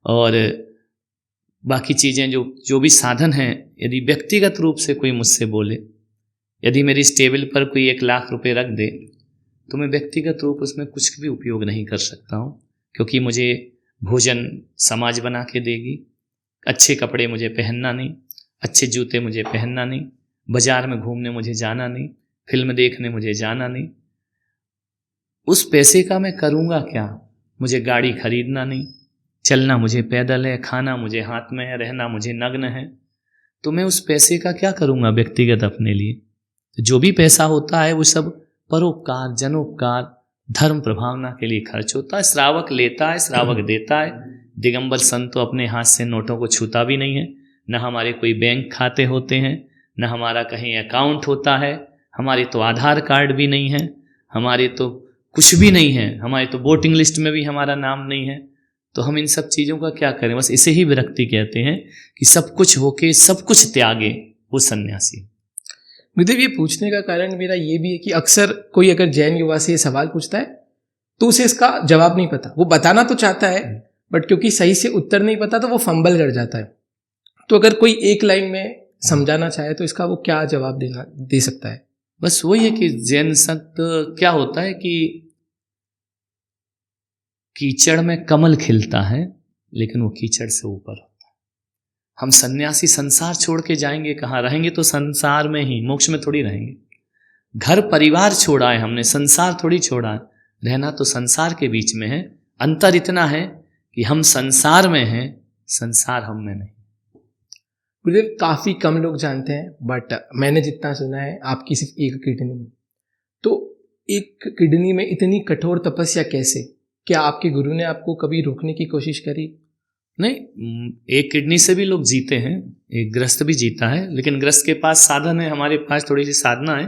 और बाकी चीज़ें जो भी साधन हैं, यदि व्यक्तिगत रूप से कोई मुझसे बोले, यदि मेरी टेबल पर कोई 1 लाख रुपए रख दे तो मैं व्यक्तिगत रूप उसमें कुछ भी उपयोग नहीं कर सकता हूँ। क्योंकि मुझे भोजन समाज बना के देगी, अच्छे कपड़े मुझे पहनना नहीं, अच्छे जूते मुझे पहनना नहीं, बाजार में घूमने मुझे जाना नहीं, फिल्म देखने मुझे जाना नहीं। उस पैसे का मैं करूँगा क्या? मुझे गाड़ी खरीदना नहीं, चलना मुझे पैदल है, खाना मुझे हाथ में है, रहना मुझे नग्न है। तो मैं उस पैसे का क्या करूँगा व्यक्तिगत अपने लिए? तो जो भी पैसा होता है वो सब परोपकार, जनोपकार, धर्म प्रभावना के लिए खर्च होता है। श्रावक लेता है, श्रावक देता है। दिगंबर संत तो अपने हाथ से नोटों को छूता भी नहीं है। न हमारे कोई बैंक खाते होते हैं, न हमारा कहीं अकाउंट होता है, हमारे तो आधार कार्ड भी नहीं है, हमारे तो कुछ भी नहीं है, हमारे तो वोटिंग लिस्ट में भी हमारा नाम नहीं है। तो हम इन सब चीज़ों का क्या करें? बस इसे ही विरक्ति कहते हैं कि सब कुछ होके सब कुछ त्यागे वो सन्यासी। गुरुदेव, ये पूछने का कारण मेरा ये भी है कि अक्सर कोई अगर जैन युवा से ये सवाल पूछता है तो उसे इसका जवाब नहीं पता। वो बताना तो चाहता है बट क्योंकि सही से उत्तर नहीं पता तो वो फंबल कर जाता है। तो अगर कोई एक लाइन में समझाना चाहे तो इसका वो क्या जवाब दे सकता है? बस वही है कि जैन संत क्या होता है कि कीचड़ में कमल खिलता है लेकिन वो कीचड़ से ऊपर होता है। हम सन्यासी संसार छोड़ के जाएंगे कहाँ? रहेंगे तो संसार में ही, मोक्ष में थोड़ी रहेंगे। घर परिवार छोड़ा है हमने, संसार थोड़ी छोड़ा है। रहना तो संसार के बीच में है। अंतर इतना है कि हम संसार में हैं, संसार हम में नहीं। गुरुदेव, काफ़ी कम लोग जानते हैं बट मैंने जितना सुना है आपकी सिर्फ एक किडनी है। तो एक किडनी में इतनी कठोर तपस्या कैसे? क्या आपके गुरु ने आपको कभी रोकने की कोशिश करी? नहीं, एक किडनी से भी लोग जीते हैं, एक ग्रस्त भी जीता है, लेकिन ग्रस्त के पास साधन है, हमारे पास थोड़ी सी साधना है।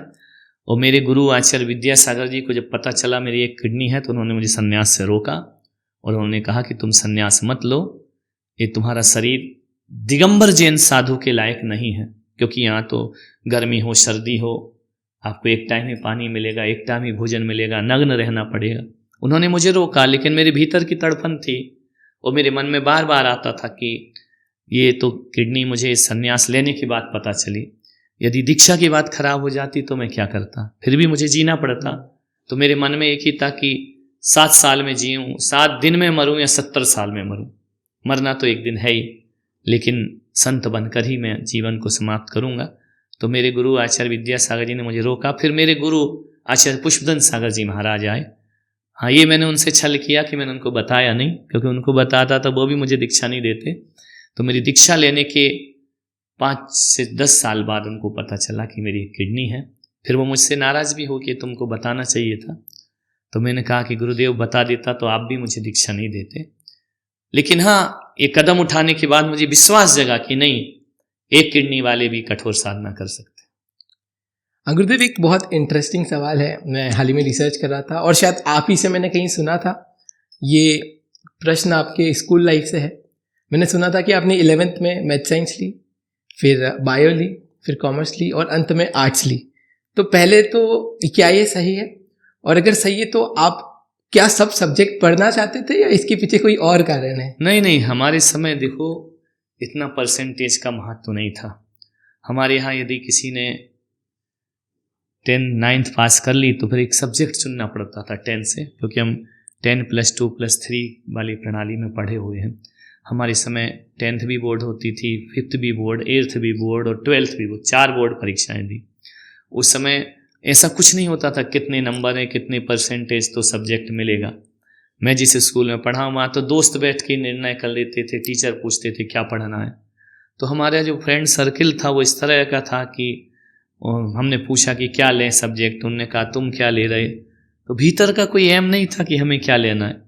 और मेरे गुरु आचार्य विद्यासागर जी को जब पता चला मेरी एक किडनी है तो उन्होंने मुझे संन्यास से रोका और उन्होंने कहा कि तुम संन्यास मत लो, ये तुम्हारा शरीर दिगंबर जैन साधु के लायक नहीं है। क्योंकि यहाँ तो गर्मी हो सर्दी हो, आपको एक टाइम ही पानी मिलेगा, एक टाइम ही भोजन मिलेगा, नग्न रहना पड़ेगा। उन्होंने मुझे रोका, लेकिन मेरे भीतर की तड़पन थी और मेरे मन में बार बार आता था कि ये तो किडनी मुझे संन्यास लेने की बात पता चली, यदि दीक्षा की बात खराब हो जाती तो मैं क्या करता? फिर भी मुझे जीना पड़ता। तो मेरे मन में एक ही था कि 7 साल में जीऊँ, 7 दिन में मरूँ या 70 साल में मरूँ। मरना तो एक दिन है ही, लेकिन संत बनकर ही मैं जीवन को समाप्त करूँगा। तो मेरे गुरु आचार्य विद्यासागर जी ने मुझे रोका। फिर मेरे गुरु आचार्य पुष्पदंत सागर जी महाराज आए। हाँ, ये मैंने उनसे छल किया कि मैंने उनको बताया नहीं, क्योंकि उनको बताता तो वो भी मुझे दीक्षा नहीं देते। तो मेरी दीक्षा लेने के 5 से 10 साल बाद उनको पता चला कि मेरी एक किडनी है। फिर वो मुझसे नाराज़ भी हो कि तुमको बताना चाहिए था। तो मैंने कहा कि गुरुदेव बता देता तो आप भी मुझे दीक्षा नहीं देते। लेकिन हाँ, ये कदम उठाने के बाद मुझे विश्वास जगा कि नहीं, एक किडनी वाले भी कठोर साधना कर सकते। गुरुदेव, एक बहुत इंटरेस्टिंग सवाल है, मैं हाल ही में रिसर्च कर रहा था और शायद आप ही से मैंने कहीं सुना था। ये प्रश्न आपके स्कूल लाइफ से है। मैंने सुना था कि आपने 11th में मैथ साइंस ली, फिर बायो ली, फिर कॉमर्स ली और अंत में आर्ट्स ली। तो पहले तो क्या ये सही है? और अगर सही है तो आप क्या सब सब्जेक्ट पढ़ना चाहते थे या इसके पीछे कोई और कारण है? नहीं, हमारे समय देखो इतना परसेंटेज का महत्व नहीं था। हमारे यहाँ यदि किसी ने 10th 9th पास कर ली तो फिर एक सब्जेक्ट चुनना पड़ता था 10 से, क्योंकि हम 10+2+3 वाली प्रणाली में पढ़े हुए हैं। हमारे समय 10th भी बोर्ड होती थी, 5th भी बोर्ड, 8th भी बोर्ड और 12th भी बोर्ड, 4 बोर्ड परीक्षाएं दी। उस समय ऐसा कुछ नहीं होता था कितने नंबर हैं, कितने परसेंटेज तो सब्जेक्ट मिलेगा। मैं जिस स्कूल में पढ़ा वहाँ तो दोस्त बैठ के निर्णय कर लेते थे, टीचर पूछते थे क्या पढ़ना है। तो हमारा जो फ्रेंड सर्किल था वो इस तरह का था कि हमने पूछा कि क्या लें सब्जेक्ट, उन्होंने कहा तुम क्या ले रहे? तो भीतर का कोई एम नहीं था कि हमें क्या लेना है।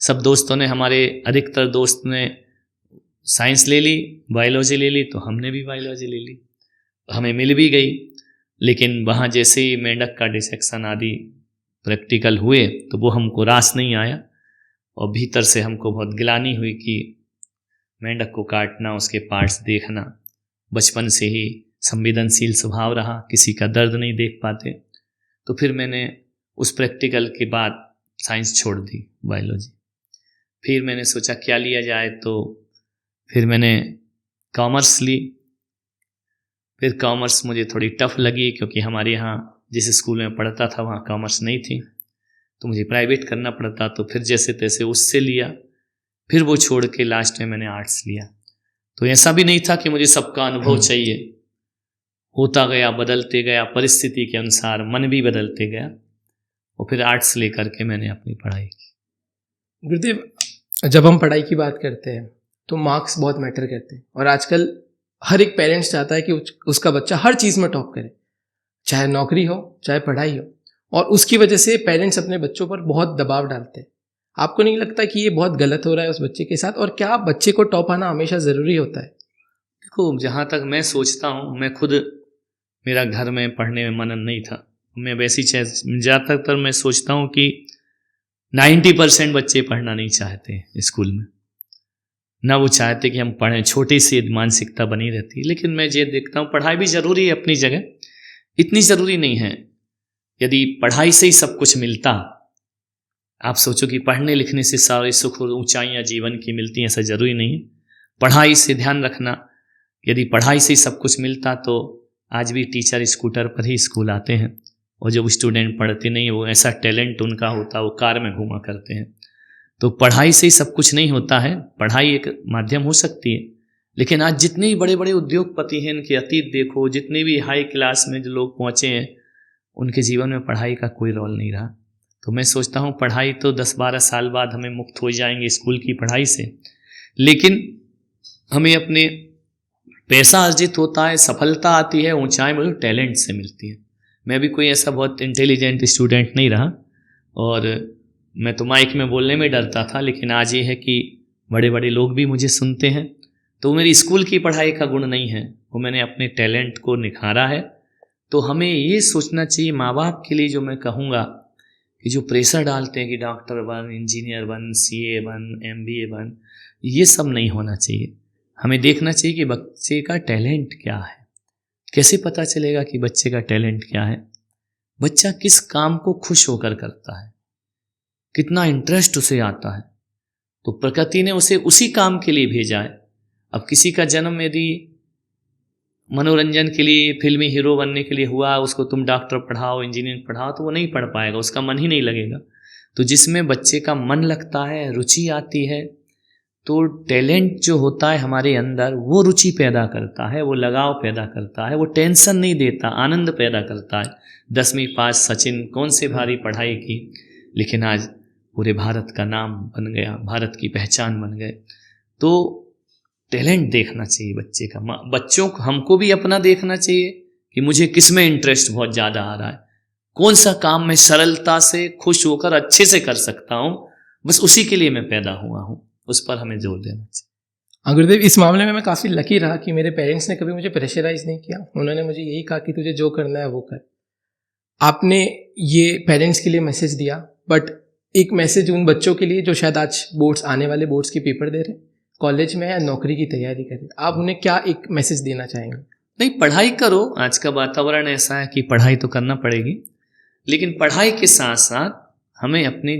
सब दोस्तों ने, हमारे अधिकतर दोस्त ने साइंस ले ली, बायोलॉजी ले ली, तो हमने भी बायोलॉजी ले ली, हमें मिल भी गई। लेकिन वहाँ जैसे ही मेंढक का डिसेक्शन आदि प्रैक्टिकल हुए तो वो हमको रास नहीं आया, और भीतर से हमको बहुत गिलानी हुई कि मेंढक को काटना, उसके पार्ट्स देखना। बचपन से ही संवेदनशील स्वभाव रहा, किसी का दर्द नहीं देख पाते। तो फिर मैंने उस प्रैक्टिकल के बाद साइंस छोड़ दी, बायोलॉजी। फिर मैंने सोचा क्या लिया जाए, तो फिर मैंने कॉमर्स ली। फिर कॉमर्स मुझे थोड़ी टफ लगी, क्योंकि हमारे यहाँ जिस स्कूल में पढ़ता था वहाँ कॉमर्स नहीं थी, तो मुझे प्राइवेट करना पड़ता। तो फिर जैसे तैसे उससे लिया, फिर वो छोड़ के लास्ट में मैंने आर्ट्स लिया। तो ऐसा भी नहीं था कि मुझे सबका अनुभव चाहिए, होता गया, बदलते गया, परिस्थिति के अनुसार मन भी बदलते गया, और फिर आर्ट्स लेकर के मैंने अपनी पढ़ाई की। गुरुदेव, जब हम पढ़ाई की बात करते हैं तो मार्क्स बहुत मैटर करते हैं, और आजकल हर एक पेरेंट्स चाहता है कि उसका बच्चा हर चीज़ में टॉप करे, चाहे नौकरी हो चाहे पढ़ाई हो, और उसकी वजह से पेरेंट्स अपने बच्चों पर बहुत दबाव डालते हैं। आपको नहीं लगता कि ये बहुत गलत हो रहा है उस बच्चे के साथ, और क्या बच्चे को टॉप आना हमेशा ज़रूरी होता है? देखो, जहाँ तक मैं सोचता हूँ, मैं खुद, मेरा घर में पढ़ने में मनन नहीं था, मैं वैसी ज़्यादातर मैं सोचता हूँ कि 90% बच्चे पढ़ना नहीं चाहते स्कूल में, ना वो चाहते कि हम पढ़ें, छोटी सी मानसिकता बनी रहती है। लेकिन मैं ये देखता हूँ पढ़ाई भी ज़रूरी है अपनी जगह, इतनी ज़रूरी नहीं है। यदि पढ़ाई से ही सब कुछ मिलता, आप सोचो कि पढ़ने लिखने से सारे सुख और ऊंचाइयाँ जीवन की मिलती हैं, ऐसा ज़रूरी नहीं है। पढ़ाई से ध्यान रखना, यदि पढ़ाई से ही सब कुछ मिलता तो आज भी टीचर स्कूटर पर ही स्कूल आते हैं, और जो स्टूडेंट पढ़ते नहीं, वो ऐसा टैलेंट उनका होता, वो कार में घूमा करते हैं। तो पढ़ाई से ही सब कुछ नहीं होता है, पढ़ाई एक माध्यम हो सकती है। लेकिन आज जितने भी बड़े बड़े उद्योगपति हैं, इनके अतीत देखो, जितने भी हाई क्लास में जो लोग पहुँचे हैं, उनके जीवन में पढ़ाई का कोई रोल नहीं रहा। तो मैं सोचता हूँ पढ़ाई तो 10-12 साल बाद हमें मुक्त हो जाएंगे स्कूल की पढ़ाई से, लेकिन हमें अपने पैसा अर्जित होता है, सफलता आती है, ऊंचाई मिलो टैलेंट से मिलती है। मैं भी कोई ऐसा बहुत इंटेलिजेंट स्टूडेंट नहीं रहा, और मैं तो माइक में बोलने में डरता था, लेकिन आज ये है कि बड़े बड़े लोग भी मुझे सुनते हैं। तो मेरी स्कूल की पढ़ाई का गुण नहीं है, वो मैंने अपने टैलेंट को निखारा है। तो हमें ये सोचना चाहिए, माँ बाप के लिए जो मैं कहूँगा, कि जो प्रेशर डालते हैं कि डॉक्टर बन, इंजीनियर बन, CA बन, MBA बन, ये सब नहीं होना चाहिए। हमें देखना चाहिए कि बच्चे का टैलेंट क्या है। कैसे पता चलेगा कि बच्चे का टैलेंट क्या है? बच्चा किस काम को खुश होकर करता है, कितना इंटरेस्ट उसे आता है। तो प्रकृति ने उसे उसी काम के लिए भेजा है। अब किसी का जन्म यदि मनोरंजन के लिए, फिल्मी हीरो बनने के लिए हुआ, उसको तुम डॉक्टर पढ़ाओ, इंजीनियर पढ़ाओ, तो वो नहीं पढ़ पाएगा, उसका मन ही नहीं लगेगा। तो जिसमें बच्चे का मन लगता है, रुचि आती है, तो टैलेंट जो होता है हमारे अंदर, वो रुचि पैदा करता है, वो लगाव पैदा करता है, वो टेंशन नहीं देता, आनंद पैदा करता है। 10वीं पास सचिन कौन से भारी पढ़ाई की, लेकिन आज पूरे भारत का नाम बन गया, भारत की पहचान बन गए। तो टैलेंट देखना चाहिए बच्चे का। बच्चों को, हमको भी अपना देखना चाहिए कि मुझे किस में इंटरेस्ट बहुत ज़्यादा आ रहा है, कौन सा काम मैं सरलता से, खुश होकर अच्छे से कर सकता हूँ, बस उसी के लिए मैं पैदा हुआ हूँ, उस पर हमें जोर देना चाहिए। हाँ गुरुदेव, इस मामले में मैं काफ़ी लकी रहा कि मेरे पेरेंट्स ने कभी मुझे प्रेशराइज नहीं किया। उन्होंने मुझे यही कहा कि तुझे जो करना है वो कर। आपने ये पेरेंट्स के लिए मैसेज दिया, बट एक मैसेज उन बच्चों के लिए जो शायद आज बोर्ड्स, आने वाले बोर्ड्स के पेपर दे रहे, कॉलेज में या नौकरी की तैयारी करें, आप उन्हें क्या एक मैसेज देना चाहेंगे? नहीं, पढ़ाई करो। आज का वातावरण ऐसा है कि पढ़ाई तो करना पड़ेगी, लेकिन पढ़ाई के साथ साथ हमें अपने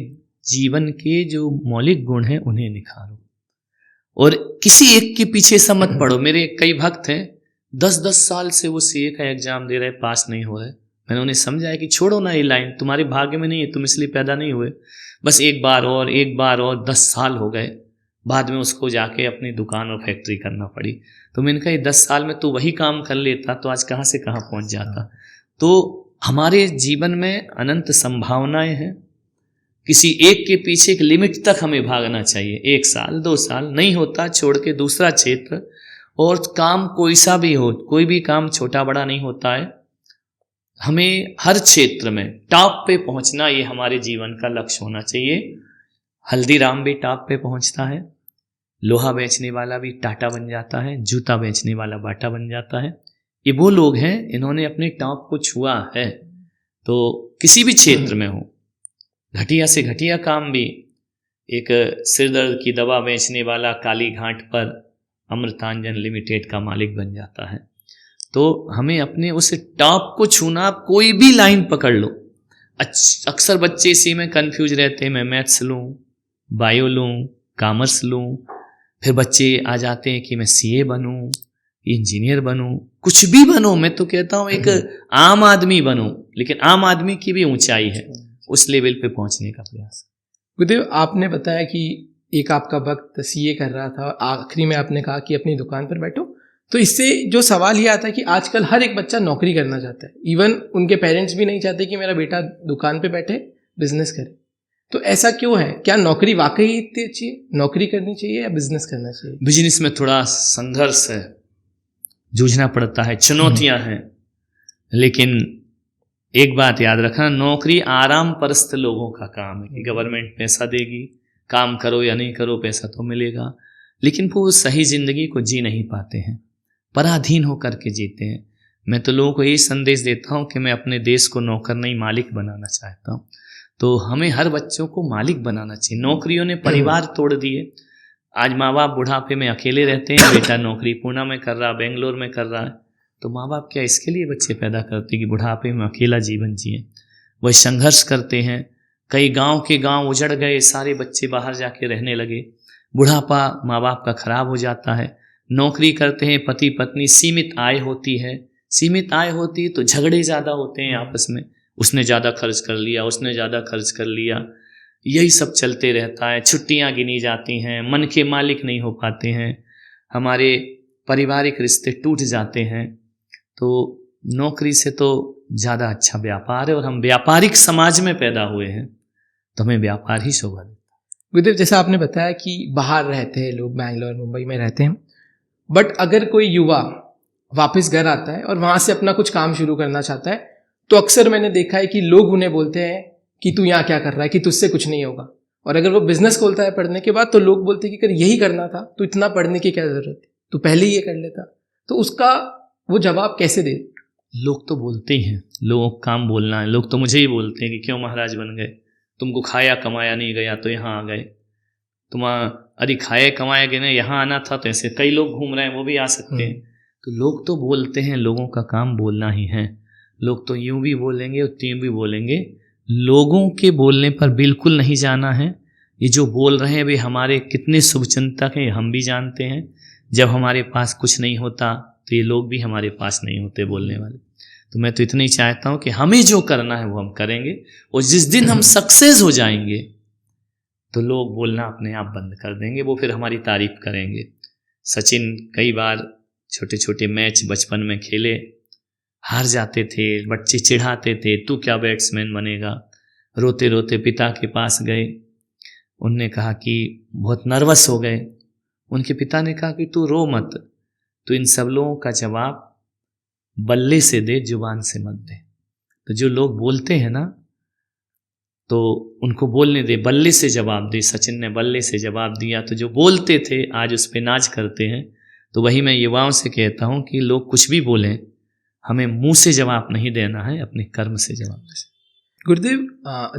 जीवन के जो मौलिक गुण हैं उन्हें निखारो, और किसी एक के पीछे ऐसा मत पढ़ो। मेरे कई भक्त हैं, 10-10 साल से वो CA का एग्जाम दे रहे, पास नहीं हो रहे। मैंने उन्हें समझाया कि छोड़ो ना, ये लाइन तुम्हारे भाग्य में नहीं है, तुम इसलिए पैदा नहीं हुए। बस एक बार और 10 साल हो गए, बाद में उसको जाके अपनी दुकान और फैक्ट्री करना पड़ी। तो मैंने कहा 10 साल में तो वही काम कर लेता तो आज कहाँ से कहाँ पहुँच जाता। तो हमारे जीवन में अनंत संभावनाएं हैं, किसी एक के पीछे एक लिमिट तक हमें भागना चाहिए। 1 साल 2 साल नहीं होता, छोड़ के दूसरा क्षेत्र। और काम कोई सा भी हो, कोई भी काम छोटा बड़ा नहीं होता है। हमें हर क्षेत्र में टॉप पे पहुंचना, ये हमारे जीवन का लक्ष्य होना चाहिए। हल्दीराम भी टॉप पे पहुंचता है, लोहा बेचने वाला भी टाटा बन जाता है, जूता बेचने वाला बाटा बन जाता है। ये वो लोग हैं इन्होंने अपने टॉप को छुआ है। तो किसी भी क्षेत्र में हो, घटिया से घटिया काम भी, एक सिरदर्द की दवा बेचने वाला काली घाट पर अमृतांजन लिमिटेड का मालिक बन जाता है। तो हमें अपने उस टॉप को छूना, कोई भी लाइन पकड़ लो। अक्सर बच्चे इसी में कंफ्यूज रहते हैं, मैं मैथ्स लूँ, बायो लूँ, कॉमर्स लूँ, फिर बच्चे आ जाते हैं कि मैं सीए बनूँ, इंजीनियर बनूँ, कुछ भी बनूँ। मैं तो कहता हूँ एक आम आदमी बनूँ, लेकिन आम आदमी की भी ऊंचाई है, उस लेवल पे पहुंचने का प्रयास। गुरुदेव, आपने बताया कि एक आपका भक्त सीए कर रहा था, आखिरी में आपने कहा कि अपनी दुकान पर बैठो। तो इससे जो सवाल ये आता है कि आजकल हर एक बच्चा नौकरी करना चाहता है, इवन उनके पेरेंट्स भी नहीं चाहते कि मेरा बेटा दुकान पे बैठे बिजनेस करे। तो ऐसा क्यों है? क्या नौकरी वाकई इतनी अच्छी है? नौकरी करनी चाहिए या बिजनेस करना चाहिए? बिजनेस में थोड़ा संघर्ष है, जूझना पड़ता है, चुनौतियां हैं। लेकिन एक बात याद रखना, नौकरी आराम परस्त लोगों का काम है कि गवर्नमेंट पैसा देगी, काम करो या नहीं करो पैसा तो मिलेगा, लेकिन वो सही जिंदगी को जी नहीं पाते हैं, पराधीन होकर के जीते हैं। मैं तो लोगों को यही संदेश देता हूँ कि मैं अपने देश को नौकर नहीं मालिक बनाना चाहता हूँ। तो हमें हर बच्चों को मालिक बनाना चाहिए। नौकरियों ने परिवार तोड़ दिए। आज माँ बाप बुढ़ापे में अकेले रहते हैं, बेटा नौकरी पुणे में कर रहा, बेंगलोर में कर रहा है, तो माँ बाप क्या इसके लिए बच्चे पैदा करते कि बुढ़ापे में अकेला जीवन जिए? वह संघर्ष करते हैं। कई गांव के गांव उजड़ गए, सारे बच्चे बाहर जाके रहने लगे। बुढ़ापा माँ बाप का खराब हो जाता है। नौकरी करते हैं, पति पत्नी, सीमित आय होती है। सीमित आय होती है तो झगड़े ज़्यादा होते हैं आपस में, उसने ज़्यादा खर्च कर लिया, उसने ज़्यादा खर्च कर लिया, यही सब चलते रहता है। छुट्टियां गिनी जाती हैं, मन के मालिक नहीं हो पाते हैं, हमारे पारिवारिक रिश्ते टूट जाते हैं। तो नौकरी से तो ज़्यादा अच्छा व्यापार है, और हम व्यापारिक समाज में पैदा हुए हैं, तो हमें व्यापार ही शोभा देता है। गुरुदेव, जैसा आपने बताया कि बाहर रहते हैं लोग, बैंगलोर मुंबई में रहते हैं, बट अगर कोई युवा वापस घर आता है और वहाँ से अपना कुछ काम शुरू करना चाहता है, तो अक्सर मैंने देखा है कि लोग उन्हें बोलते हैं कि तू यहाँ क्या कर रहा है, कि तुझसे कुछ नहीं होगा। और अगर वो बिजनेस खोलता है पढ़ने के बाद, तो लोग बोलते हैं कि अगर यही करना था तो इतना पढ़ने की क्या ज़रूरत है, तू पहले ही ये कर लेता। तो उसका वो जवाब कैसे दे? लोग तो बोलते ही हैं, लोगों को काम बोलना है। लोग तो मुझे ही बोलते हैं कि क्यों महाराज बन गए, तुमको खाया कमाया नहीं गया तो यहाँ आ गए, अरे खाया कमाया गए ना, यहाँ आना था। तो ऐसे कई लोग घूम रहे हैं, वो भी आ सकते हैं। तो लोग तो बोलते हैं, लोगों का काम बोलना ही है। लोग तो यूं भी बोलेंगे और त्यों भी बोलेंगे, लोगों के बोलने पर बिल्कुल नहीं जाना है। ये जो बोल रहे हैं वे हमारे कितने शुभचिंतक हैं हम भी जानते हैं। जब हमारे पास कुछ नहीं होता तो ये लोग भी हमारे पास नहीं होते बोलने वाले। तो मैं तो इतना ही चाहता हूँ कि हमें जो करना है वो हम करेंगे, और जिस दिन हम सक्सेस हो जाएंगे तो लोग बोलना अपने आप बंद कर देंगे, वो फिर हमारी तारीफ करेंगे। सचिन कई बार छोटे छोटे मैच बचपन में खेले, हार जाते थे, बच्चे चिढ़ाते थे, तू क्या बैट्समैन बनेगा। रोते रोते पिता के पास गए, उनने कहा कि बहुत नर्वस हो गए। उनके पिता ने कहा कि तू रो मत, तो इन सब लोगों का जवाब बल्ले से दे, जुबान से मत दे। तो जो लोग बोलते हैं ना, तो उनको बोलने दे, बल्ले से जवाब दे। सचिन ने बल्ले से जवाब दिया, तो जो बोलते थे आज उस पे नाज करते हैं। तो वही मैं युवाओं से कहता हूँ कि लोग कुछ भी बोलें, हमें मुंह से जवाब नहीं देना है, अपने कर्म से जवाब देना। गुरुदेव,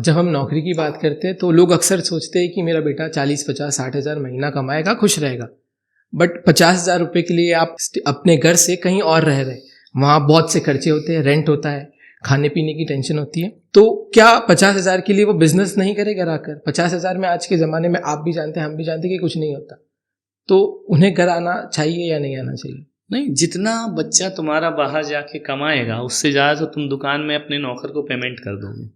जब हम नौकरी की बात करते हैं तो लोग अक्सर सोचते हैं कि मेरा बेटा 40, 50, 60 हज़ार महीना कमाएगा, खुश रहेगा। बट 50,000 रुपये के लिए आप अपने घर से कहीं और रह रहे, वहाँ बहुत से खर्चे होते हैं, रेंट होता है, खाने पीने की टेंशन होती है। तो क्या 50,000 के लिए वो बिजनेस नहीं करेगा घर आकर? 50,000 में आज के ज़माने में आप भी जानते हैं, हम भी जानते हैं कि कुछ नहीं होता। तो उन्हें घर आना चाहिए या नहीं आना चाहिए? नहीं, जितना बच्चा तुम्हारा बाहर जाके कमाएगा उससे ज़्यादा तो तुम दुकान में अपने नौकर को पेमेंट कर दोगे,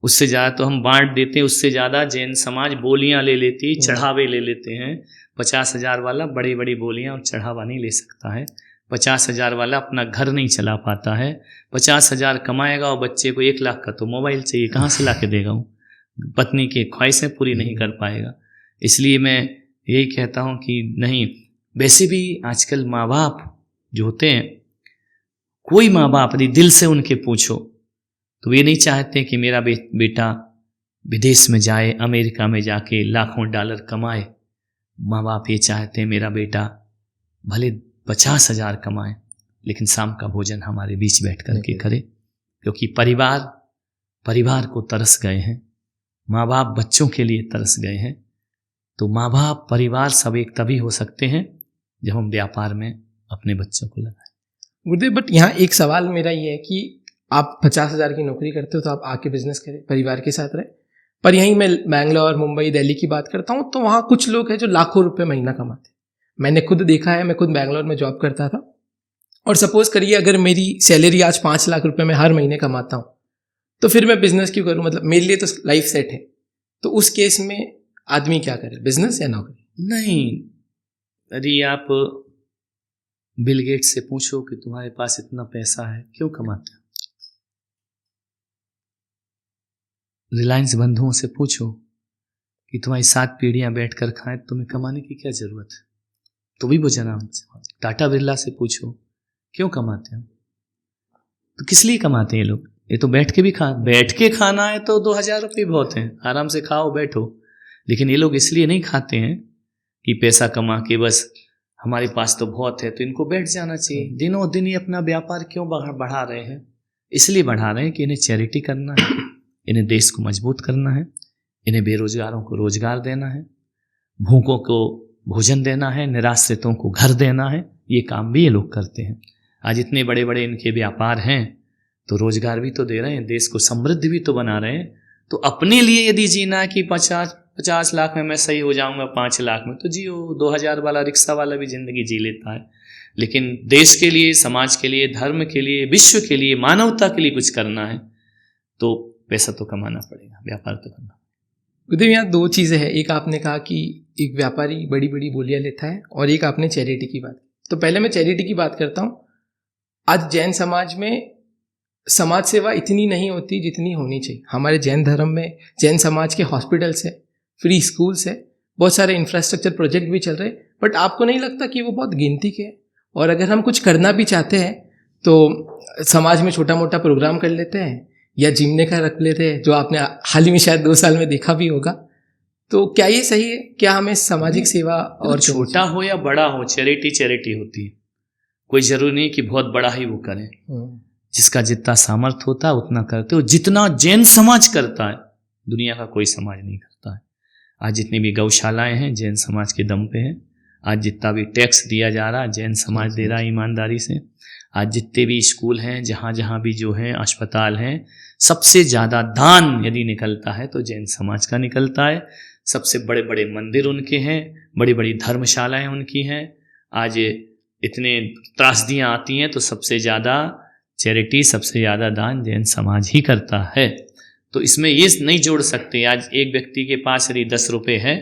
उससे ज़्यादा तो हम बांट देते हैं, उससे ज़्यादा जैन समाज बोलियां ले लेती, चढ़ावे ले लेते हैं। 50,000 वाला बड़ी बड़ी बोलियां और चढ़ावा नहीं ले सकता है। 50,000 वाला अपना घर नहीं चला पाता है। 50,000 कमाएगा और बच्चे को 1 लाख का तो मोबाइल चाहिए, कहाँ से ला के देगा हूँ? पत्नी की ख्वाहिशें पूरी नहीं कर पाएगा। इसलिए मैं यही कहता हूँ कि नहीं, वैसे भी आजकल माँ बाप जो होते हैं कोई माँ बाप यदि दिल से उनके पूछो तो वे नहीं चाहते कि मेरा बेटा विदेश में जाए, अमेरिका में जाके लाखों डॉलर कमाए। माँ बाप ये चाहते हैं मेरा बेटा भले 50,000 कमाए लेकिन शाम का भोजन हमारे बीच बैठ करके करे, क्योंकि परिवार को तरस गए हैं, माँ बाप बच्चों के लिए तरस गए हैं। तो माँ बाप परिवार सब एक तभी हो सकते हैं जब हम व्यापार में अपने बच्चों को लगाएं। गुरुदेव, बट यहाँ एक सवाल मेरा ये है कि आप 50,000 की नौकरी करते हो तो आप आके बिजनेस करें, परिवार के साथ रहे, पर यहीं मैं बैंगलोर, मुंबई, दिल्ली की बात करता हूँ तो वहाँ कुछ लोग हैं जो लाखों रुपए महीना कमाते हैं। मैंने खुद देखा है, मैं खुद बैंगलोर में जॉब करता था, और सपोज करिए अगर मेरी सैलरी आज 5 लाख रुपए मैं हर महीने कमाता हूँ तो फिर मैं बिजनेस क्यों करूँ? मतलब मेरे लिए तो लाइफ सेट है। तो उस केस में आदमी क्या करे, बिजनेस या नौकरी? नहीं, यदि आप बिल गेट्स से पूछो कि तुम्हारे पास इतना पैसा है क्यों कमाते हो, रिलायंस बंधुओं से पूछो कि तुम्हारी 7 पीढ़ियां बैठकर खाएं, तुम्हें कमाने की क्या जरूरत है, तो भी वो जनाब। टाटा बिरला से पूछो क्यों कमाते हो, तो किस लिए कमाते हैं ये लोग? ये तो बैठ के खाना है तो 2,000 रुपये बहुत हैं, आराम से खाओ बैठो। लेकिन ये लोग इसलिए नहीं खाते हैं कि पैसा कमा के बस हमारे पास तो बहुत है तो इनको बैठ जाना चाहिए। दिनों दिन ये अपना व्यापार क्यों बढ़ा रहे हैं? इसलिए बढ़ा रहे हैं कि इन्हें चैरिटी करना है, इन्हें देश को मजबूत करना है, इन्हें बेरोजगारों को रोजगार देना है, भूखों को भोजन देना है, निराश्रितों को घर देना है। ये काम भी ये लोग करते हैं। आज इतने बड़े बड़े इनके व्यापार हैं तो रोजगार भी तो दे रहे हैं, देश को समृद्ध भी तो बना रहे हैं। तो अपने लिए यदि जीना है कि 50 लाख में मैं सही हो जाऊंगा, 5 लाख में तो जियो, 2,000 वाला रिक्शा वाला भी जिंदगी जी लेता है। लेकिन देश के लिए, समाज के लिए, धर्म के लिए, विश्व के लिए, मानवता के लिए कुछ करना है तो पैसा तो कमाना पड़ेगा, व्यापार तो करना। गुरुदेव, यहाँ 2 चीज़ें हैं। एक आपने कहा कि एक व्यापारी बड़ी बड़ी बोलियां लेता है, और एक आपने चैरिटी की बात। तो पहले मैं चैरिटी की बात करता हूँ। आज जैन समाज में समाज सेवा इतनी नहीं होती जितनी होनी चाहिए। हमारे जैन धर्म में, जैन समाज के हॉस्पिटल्स है, फ्री स्कूल्स है, बहुत सारे इंफ्रास्ट्रक्चर प्रोजेक्ट भी चल रहे हैं, बट आपको नहीं लगता कि वो बहुत गिनती के हैं? और अगर हम कुछ करना भी चाहते हैं तो समाज में छोटा मोटा प्रोग्राम कर लेते हैं या जिमने का रख लेते हैं, जो आपने हाल ही में शायद 2 साल में देखा भी होगा। तो क्या ये सही है? क्या हमें सामाजिक सेवा, और छोटा हो या बड़ा हो, चैरिटी होती है। कोई जरूरी नहीं कि बहुत बड़ा ही वो करें। जिसका जितना सामर्थ्य होता है उतना करते हो। जितना जैन समाज करता है दुनिया का कोई समाज नहीं करता है। आज जितनी भी गौशालाएं हैं जैन समाज के दम पे हैं। आज जितना भी टैक्स दिया जा रहा है जैन समाज दे रहा है ईमानदारी से। आज जितने भी स्कूल हैं, जहाँ जहाँ भी जो हैं अस्पताल हैं, सबसे ज़्यादा दान यदि निकलता है तो जैन समाज का निकलता है। सबसे बड़े बड़े मंदिर उनके हैं, बड़ी बड़ी धर्मशालाएं उनकी हैं। आज इतने त्रासदियाँ आती हैं तो सबसे ज़्यादा चैरिटी, सबसे ज़्यादा दान जैन समाज ही करता है। तो इसमें ये नहीं जोड़ सकते आज एक व्यक्ति के पास यदि 10 रुपये है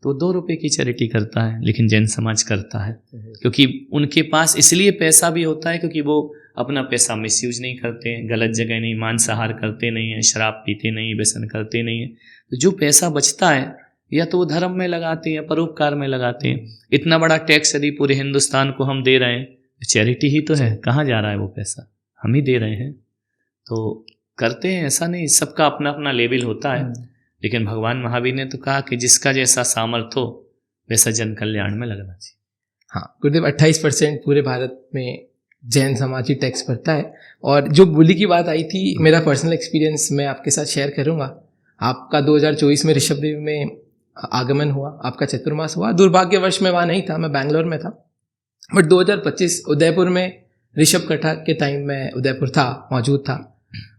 तो 2 रुपये की चैरिटी करता है, लेकिन जैन समाज करता है क्योंकि उनके पास इसलिए पैसा भी होता है क्योंकि वो अपना पैसा मिसयूज नहीं करते हैं, गलत जगह नहीं, मांसाहार करते नहीं हैं, शराब पीते नहीं, व्यसन करते नहीं हैं। तो जो पैसा बचता है या तो वो धर्म में लगाते हैं या परोपकार में लगाते हैं। इतना बड़ा टैक्स यदि पूरे हिंदुस्तान को हम दे रहे हैं तो चैरिटी ही तो है। कहाँ जा रहा है वो पैसा? हम ही दे रहे हैं। तो करते हैं, ऐसा नहीं, सबका अपना अपना लेवल होता है। लेकिन भगवान महावीर ने तो कहा कि जिसका जैसा सामर्थ्य हो वैसा जन कल्याण में लगना चाहिए। हाँ गुरुदेव, 28% पूरे भारत में जैन समाज ही टैक्स भरता है। और जो बोली की बात आई थी, मेरा पर्सनल एक्सपीरियंस मैं आपके साथ शेयर करूंगा। आपका 2024 में ऋषभ देवी में आगमन हुआ, आपका चतुर्मास हुआ। दुर्भाग्यवश मैं वहाँ नहीं था, मैं बैंगलोर में था। बट 2025 उदयपुर में ऋषभ कथा के टाइम में उदयपुर था, मौजूद था।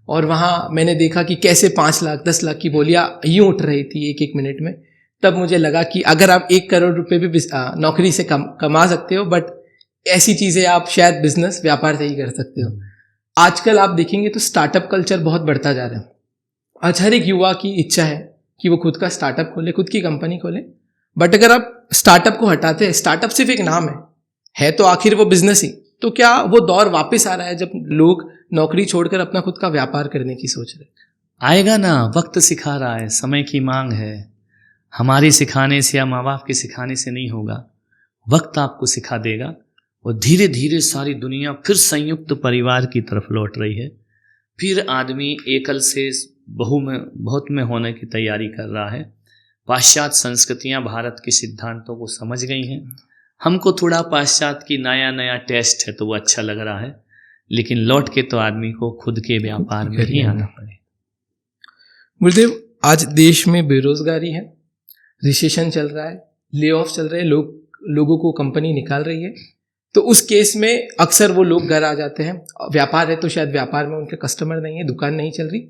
और वहाँ मैंने देखा कि कैसे 5 लाख 10 लाख की बोलियाँ यूँ उठ रही थी एक मिनट में। तब मुझे लगा कि अगर आप 1 करोड़ रुपए भी नौकरी से कमा सकते हो, बट ऐसी चीज़ें आप शायद बिजनेस, व्यापार से ही कर सकते हो। आजकल आप देखेंगे तो स्टार्टअप कल्चर बहुत बढ़ता जा रहा है। आज हर एक युवा की इच्छा है कि वो खुद का स्टार्टअप खोले, खुद की कंपनी खोले। बट अगर आप स्टार्टअप को हटाते हैं, स्टार्टअप सिर्फ एक नाम है तो आखिर वो बिजनेस ही। तो क्या वो दौर वापस आ रहा है जब लोग नौकरी छोड़कर अपना खुद का व्यापार करने की सोच रहे हैं? आएगा ना, वक्त सिखा रहा है, समय की मांग है। हमारे सिखाने से या माँ बाप के सिखाने से नहीं होगा, वक्त आपको सिखा देगा। और धीरे धीरे सारी दुनिया फिर संयुक्त परिवार की तरफ लौट रही है। फिर आदमी एकल से बहुत में होने की तैयारी कर रहा है। पाश्चात्य संस्कृतियां भारत के सिद्धांतों को समझ गई हैं। हमको थोड़ा पाश्चात्य की नया नया टेस्ट है तो वो अच्छा लग रहा है, लेकिन लौट के तो आदमी को खुद के व्यापार में ही आना पड़े। गुरुदेव, आज देश में बेरोजगारी है, रिसेशन चल रहा है, ले ऑफ चल रहे हैं, लोगों को कंपनी निकाल रही है। तो उस केस में अक्सर वो लोग घर आ जाते हैं। व्यापार है तो शायद व्यापार में उनके कस्टमर नहीं है, दुकान नहीं चल रही,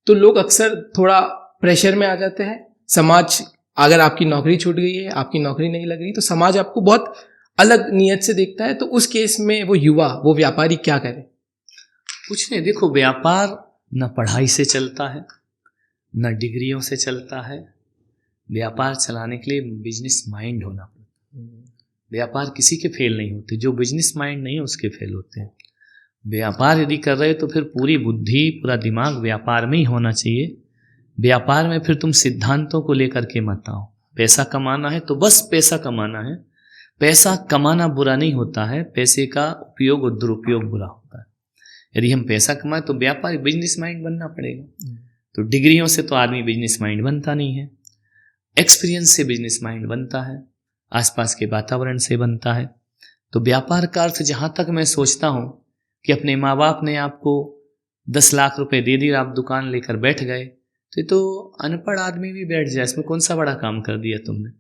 तो लोग अक्सर थोड़ा प्रेशर में आ जाते हैं। समाज, अगर आपकी नौकरी छूट गई है, आपकी नौकरी नहीं लग रही, तो समाज आपको बहुत अलग नियत से देखता है। तो उस केस में वो युवा, वो व्यापारी क्या करे? कुछ नहीं, देखो, व्यापार न पढ़ाई से चलता है न डिग्रियों से चलता है। व्यापार चलाने के लिए बिजनेस माइंड होना पड़ता है। व्यापार किसी के फेल नहीं होते, जो बिजनेस माइंड नहीं है उसके फेल होते हैं। व्यापार यदि कर रहे हो तो फिर पूरी बुद्धि, पूरा दिमाग व्यापार में ही होना चाहिए। व्यापार में फिर तुम सिद्धांतों को लेकर के मत आओ। पैसा कमाना है तो बस पैसा कमाना है। पैसा कमाना बुरा नहीं होता है, पैसे का उपयोग और दुरुपयोग बुरा होता है। यदि हम पैसा कमाएं तो व्यापार बिजनेस माइंड बनना पड़ेगा। तो डिग्रियों से तो आदमी बिजनेस माइंड बनता नहीं है, एक्सपीरियंस से बिजनेस माइंड बनता है, आसपास के वातावरण से बनता है। तो व्यापार का अर्थ, जहाँ तक मैं सोचता हूँ कि अपने माँ बाप ने आपको 10 लाख रुपए दे दिए, आप दुकान लेकर बैठ गए, तो अनपढ़ आदमी भी बैठ जाए, इसमें कौन सा बड़ा काम कर दिया तुमने।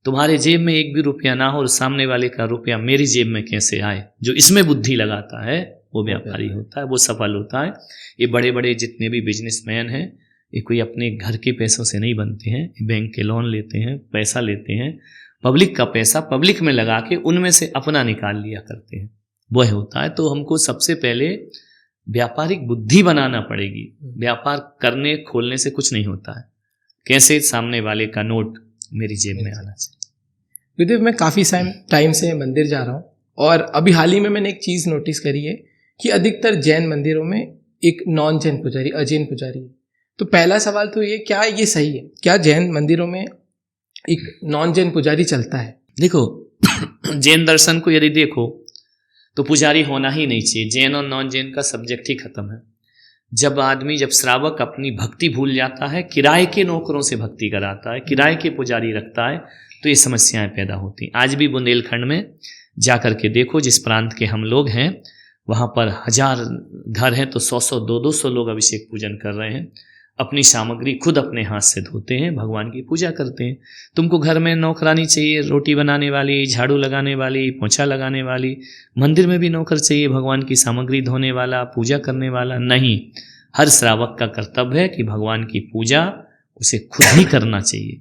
तुम्हारे जेब में एक भी रुपया ना हो और सामने वाले का रुपया मेरी जेब में कैसे आए, जो इसमें बुद्धि लगाता है वो व्यापारी होता है, वो सफल होता है। ये बड़े बड़े जितने भी बिजनेसमैन हैं, ये कोई अपने घर के पैसों से नहीं बनते हैं, बैंक के लोन लेते हैं, पैसा लेते हैं, पब्लिक का पैसा पब्लिक में लगा के उनमें से अपना निकाल लिया करते हैं, वह होता है। तो हमको सबसे पहले व्यापारिक बुद्धि बनाना पड़ेगी। व्यापार करने खोलने से कुछ नहीं होता है। कैसे सामने वाले का नोट मेरी जेब में आना चाहिए। गुरुदेव, मैं काफ़ी टाइम से मंदिर जा रहा हूँ और अभी हाल ही में मैंने एक चीज़ नोटिस करी है कि अधिकतर जैन मंदिरों में एक नॉन जैन पुजारी, अजैन पुजारी है। तो पहला सवाल तो ये, क्या ये सही है? क्या जैन मंदिरों में एक नॉन जैन पुजारी चलता है? देखो, जैन दर्शन को यदि देखो तो पुजारी होना ही नहीं चाहिए। जैन और नॉन जैन का सब्जेक्ट ही खत्म है। जब श्रावक अपनी भक्ति भूल जाता है, किराए के नौकरों से भक्ति कराता है, किराए के पुजारी रखता है, तो ये समस्याएं पैदा होती हैं। आज भी बुंदेलखंड में जाकर के देखो, जिस प्रांत के हम लोग हैं, वहाँ पर 1000 घर हैं तो 100-100, 200 लोग अभिषेक पूजन कर रहे हैं। अपनी सामग्री खुद अपने हाथ से धोते हैं, भगवान की पूजा करते हैं। तुमको घर में नौकरानी चाहिए, रोटी बनाने वाली, झाड़ू लगाने वाली, पोछा लगाने वाली। मंदिर में भी नौकर चाहिए, भगवान की सामग्री धोने वाला, पूजा करने वाला नहीं। हर श्रावक का कर्तव्य है कि भगवान की पूजा उसे खुद ही करना चाहिए।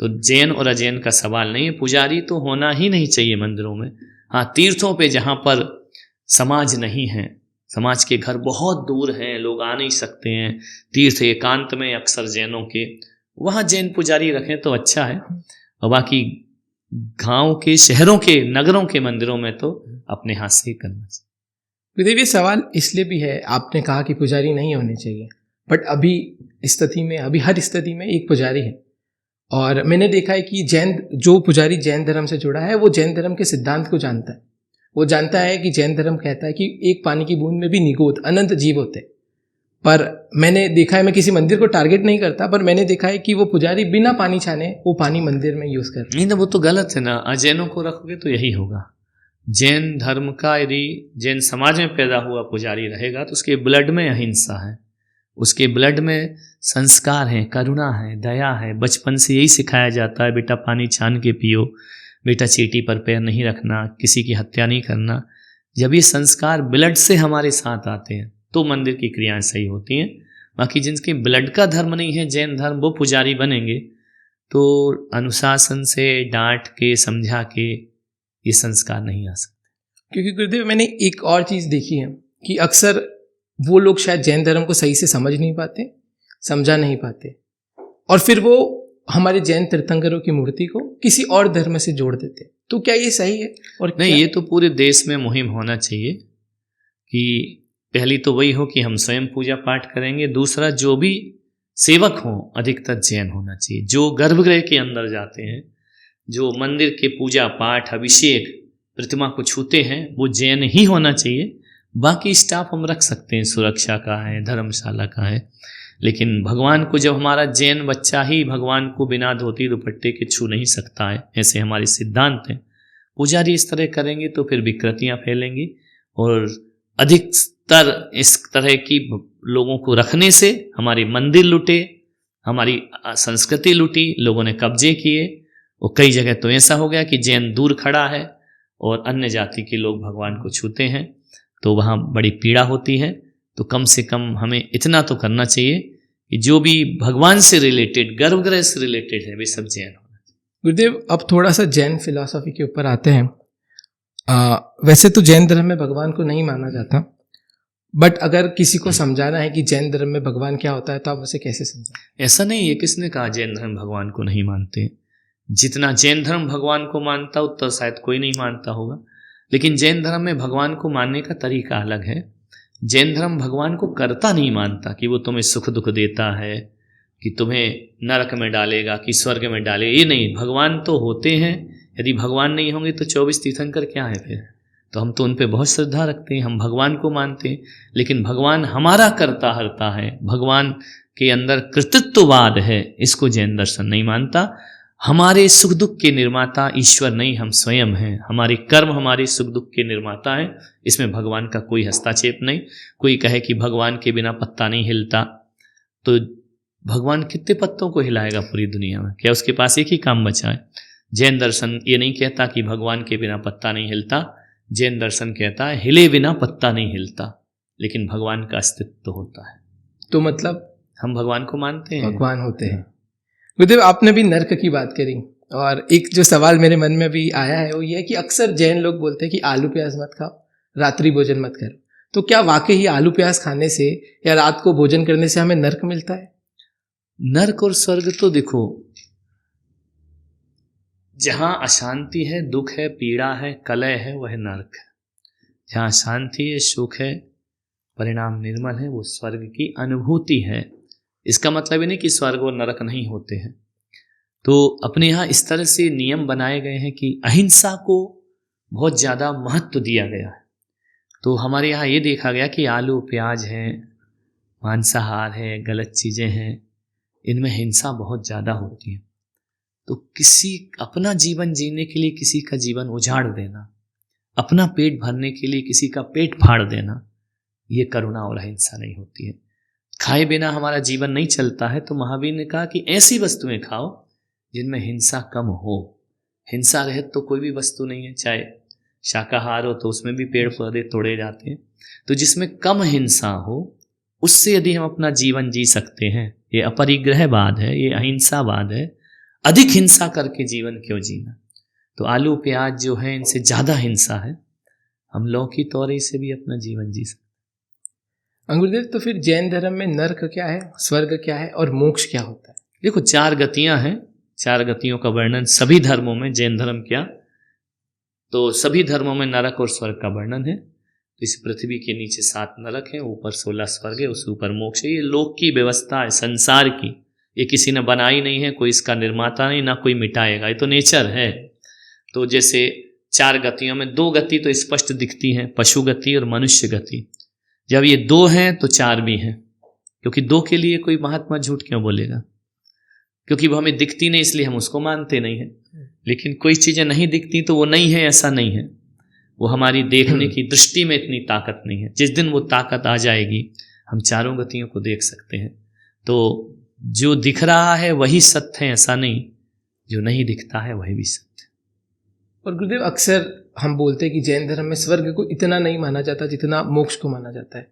तो जैन और अजैन का सवाल नहीं है, पुजारी तो होना ही नहीं चाहिए मंदिरों में। हाँ, तीर्थों पे जहाँ पर समाज नहीं है, समाज के घर बहुत दूर हैं, लोग आ नहीं सकते हैं, तीर्थ एकांत में अक्सर जैनों के, वहाँ जैन पुजारी रखें तो अच्छा है। और बाकी गांव के, शहरों के, नगरों के मंदिरों में तो अपने हाथ से ही करना चाहिए। गुरुदेव, ये सवाल इसलिए भी है, आपने कहा कि पुजारी नहीं होने चाहिए, बट अभी हर स्थिति में एक पुजारी है। और मैंने देखा है कि जो पुजारी जैन धर्म से जुड़ा है, वो जैन धर्म के सिद्धांत को जानता है। वो जानता है कि जैन धर्म कहता है कि एक पानी की बूंद में भी निगोद अनंत जीव होते। पर मैंने देखा है, मैं किसी मंदिर को टारगेट नहीं करता, पर मैंने देखा है कि वो पुजारी बिना पानी छाने वो पानी मंदिर में यूज करते। नहीं, तो वो तो गलत है ना। अजैनों को रखोगे तो यही होगा। जैन धर्म का, यदि जैन समाज में पैदा हुआ पुजारी रहेगा तो उसके ब्लड में अहिंसा है, उसके ब्लड में संस्कार है, करुणा है, दया है। बचपन से यही सिखाया जाता है, बेटा पानी छान के पियो, बेटा चींटी पर पैर नहीं रखना, किसी की हत्या नहीं करना। जब ये संस्कार ब्लड से हमारे साथ आते हैं तो मंदिर की क्रियाएं सही होती हैं। बाकी जिनके ब्लड का धर्म नहीं है, जैन धर्म, वो पुजारी बनेंगे तो अनुशासन से डांट के, समझा के ये संस्कार नहीं आ सकते। क्योंकि गुरुदेव, मैंने एक और चीज़ देखी है कि अक्सर वो लोग शायद जैन धर्म को सही से समझ नहीं पाते, समझा नहीं पाते, और फिर वो हमारे जैन तीर्थंकरों की मूर्ति को किसी और धर्म से जोड़ देते। तो क्या ये सही है? और नहीं, ये तो पूरे देश में मुहिम होना चाहिए कि पहली तो वही हो कि हम स्वयं पूजा पाठ करेंगे। दूसरा, जो भी सेवक हो अधिकतर जैन होना चाहिए। जो गर्भगृह के अंदर जाते हैं, जो मंदिर के पूजा पाठ, अभिषेक प्रतिमा को छूते हैं वो जैन ही होना चाहिए। बाकी स्टाफ हम रख सकते हैं, सुरक्षा का है, धर्मशाला का है, लेकिन भगवान को जब हमारा जैन बच्चा ही भगवान को बिना धोती दुपट्टे के छू नहीं सकता है, ऐसे हमारे सिद्धांत हैं। पुजारी इस तरह करेंगे तो फिर विकृतियाँ फैलेंगी और अधिकतर इस तरह की लोगों को रखने से हमारे मंदिर लुटे, हमारी संस्कृति लुटी, लोगों ने कब्जे किए। और कई जगह तो ऐसा हो गया कि जैन दूर खड़ा है और अन्य जाति के लोग भगवान को छूते हैं, तो वहाँ बड़ी पीड़ा होती है। तो कम से कम हमें इतना तो करना चाहिए कि जो भी भगवान से रिलेटेड, गर्भगृह से रिलेटेड है, वे सब जैन होना चाहिए। गुरुदेव, अब थोड़ा सा जैन फिलॉसफी के ऊपर आते हैं। वैसे तो जैन धर्म में भगवान को नहीं माना जाता, बट अगर किसी को समझाना है कि जैन धर्म में भगवान क्या होता है तो आप उसे कैसे समझाएं? ऐसा नहीं है, किसने कहा जैन धर्म भगवान को नहीं मानते। जितना जैन धर्म भगवान को मानता उतना शायद कोई नहीं मानता होगा, लेकिन जैन धर्म में भगवान को मानने का तरीका अलग है। जैन धर्म भगवान को कर्ता नहीं मानता कि वो तुम्हें सुख दुख देता है, कि तुम्हें नरक में डालेगा कि स्वर्ग में डालेगा, ये नहीं। भगवान तो होते हैं, यदि भगवान नहीं होंगे तो 24 तीर्थंकर क्या है फिर? तो हम तो उन पे बहुत श्रद्धा रखते हैं, हम भगवान को मानते हैं, लेकिन भगवान हमारा कर्ता हरता है, भगवान के अंदर कृतित्ववाद है, इसको जैन दर्शन नहीं मानता। हमारे सुख दुख के निर्माता ईश्वर नहीं, हम स्वयं हैं। हमारे कर्म हमारे सुख दुख के निर्माता हैं, इसमें भगवान का कोई हस्तक्षेप नहीं। कोई कहे कि भगवान के बिना पत्ता नहीं हिलता, तो भगवान कितने पत्तों को हिलाएगा पूरी दुनिया में? क्या उसके पास एक ही काम बचा है? जैन दर्शन ये नहीं कहता कि भगवान के बिना पत्ता नहीं हिलता। जैन दर्शन कहता है हिले बिना पत्ता नहीं हिलता, लेकिन भगवान का अस्तित्व होता है। तो मतलब हम भगवान को मानते हैं, भगवान होते हैं। गुरुदेव, आपने भी नर्क की बात करी और एक जो सवाल मेरे मन में भी आया है वो ये है कि अक्सर जैन लोग बोलते हैं कि आलू प्याज मत खाओ, रात्रि भोजन मत करो। तो क्या वाकई ही आलू प्याज खाने से या रात को भोजन करने से हमें नर्क मिलता है? नर्क और स्वर्ग तो देखो, जहां अशांति है, दुख है, पीड़ा है, कलह है, वह नर्क है। जहां शांति है, सुख है, परिणाम निर्मल है, वो स्वर्ग की अनुभूति है। इसका मतलब ये नहीं कि स्वर्ग और नरक नहीं होते हैं। तो अपने यहाँ इस तरह से नियम बनाए गए हैं कि अहिंसा को बहुत ज़्यादा महत्व दिया गया है। तो हमारे यहाँ ये देखा गया कि आलू प्याज है, मांसाहार है, गलत चीज़ें हैं, इनमें हिंसा बहुत ज़्यादा होती है। तो किसी अपना जीवन जीने के लिए किसी का जीवन उजाड़ देना, अपना पेट भरने के लिए किसी का पेट फाड़ देना, ये करुणा और अहिंसा नहीं होती है। खाए बिना हमारा जीवन नहीं चलता है, तो महावीर ने कहा कि ऐसी वस्तुएं खाओ जिनमें हिंसा कम हो। हिंसा रहित तो कोई भी वस्तु नहीं है, चाहे शाकाहार हो तो उसमें भी पेड़ पौधे तोड़े जाते हैं। तो जिसमें कम हिंसा हो, उससे यदि हम अपना जीवन जी सकते हैं, ये अपरिग्रहवाद है, ये अहिंसावाद है। अधिक हिंसा करके जीवन क्यों जीना? तो आलू प्याज जो है, इनसे ज़्यादा हिंसा है, हम लौकी तौरे से भी अपना जीवन जी सकते। गुरुदेव, तो फिर जैन धर्म में नर्क क्या है, स्वर्ग क्या है और मोक्ष क्या होता है? देखो, 4 गतियां हैं, 4 गतियों का वर्णन सभी धर्मों में, जैन धर्म क्या तो सभी धर्मों में नरक और स्वर्ग का वर्णन है। तो इस पृथ्वी के नीचे 7 नरक हैं, ऊपर 16 स्वर्ग है, उससे ऊपर मोक्ष है। ये लोक की व्यवस्था है, संसार की, ये किसी ने बनाई नहीं है, कोई इसका निर्माता नहीं, ना कोई मिटाएगा, ये तो नेचर है। तो जैसे 4 गतियों में 2 गति तो स्पष्ट दिखती हैं, पशु गति और मनुष्य गति। जब ये 2 हैं तो 4 भी हैं, क्योंकि 2 के लिए कोई महात्मा झूठ क्यों बोलेगा? क्योंकि वो हमें दिखती नहीं, इसलिए हम उसको मानते नहीं हैं। लेकिन कोई चीज़ें नहीं दिखती तो वो नहीं है, ऐसा नहीं है। वो हमारी देखने की दृष्टि में इतनी ताकत नहीं है। जिस दिन वो ताकत आ जाएगी, हम 4 गतियों को देख सकते हैं। तो जो दिख रहा है वही सत्य है, ऐसा नहीं, जो नहीं दिखता है वही भी सत्य है। और गुरुदेव, अक्सर हम बोलते हैं कि जैन धर्म में स्वर्ग को इतना नहीं माना जाता जितना मोक्ष को माना जाता है।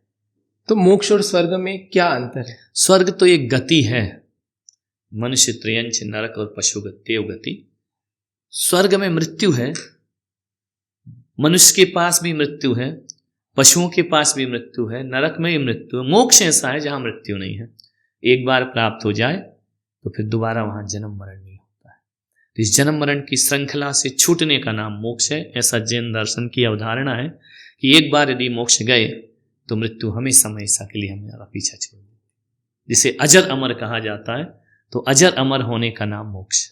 तो मोक्ष और स्वर्ग में क्या अंतर है? स्वर्ग तो एक गति है, मनुष्य, त्रयंच, नरक और पशुगति, देवगति। स्वर्ग में मृत्यु है, मनुष्य के पास भी मृत्यु है, पशुओं के पास भी मृत्यु है, नरक में भी मृत्यु है। मोक्ष ऐसा है जहाँ मृत्यु नहीं है। एक बार प्राप्त हो जाए तो फिर दोबारा वहाँ जन्म मरण नहीं होता है। तो इस जन्म मरण की श्रृंखला से छूटने का नाम मोक्ष है। ऐसा जैन दर्शन की अवधारणा है कि एक बार यदि मोक्ष गए तो मृत्यु हमेशा हमेशा के लिए हमारा पीछा छोड़ देती है। जिसे अजर अमर कहा जाता है, तो अजर अमर होने का नाम मोक्ष।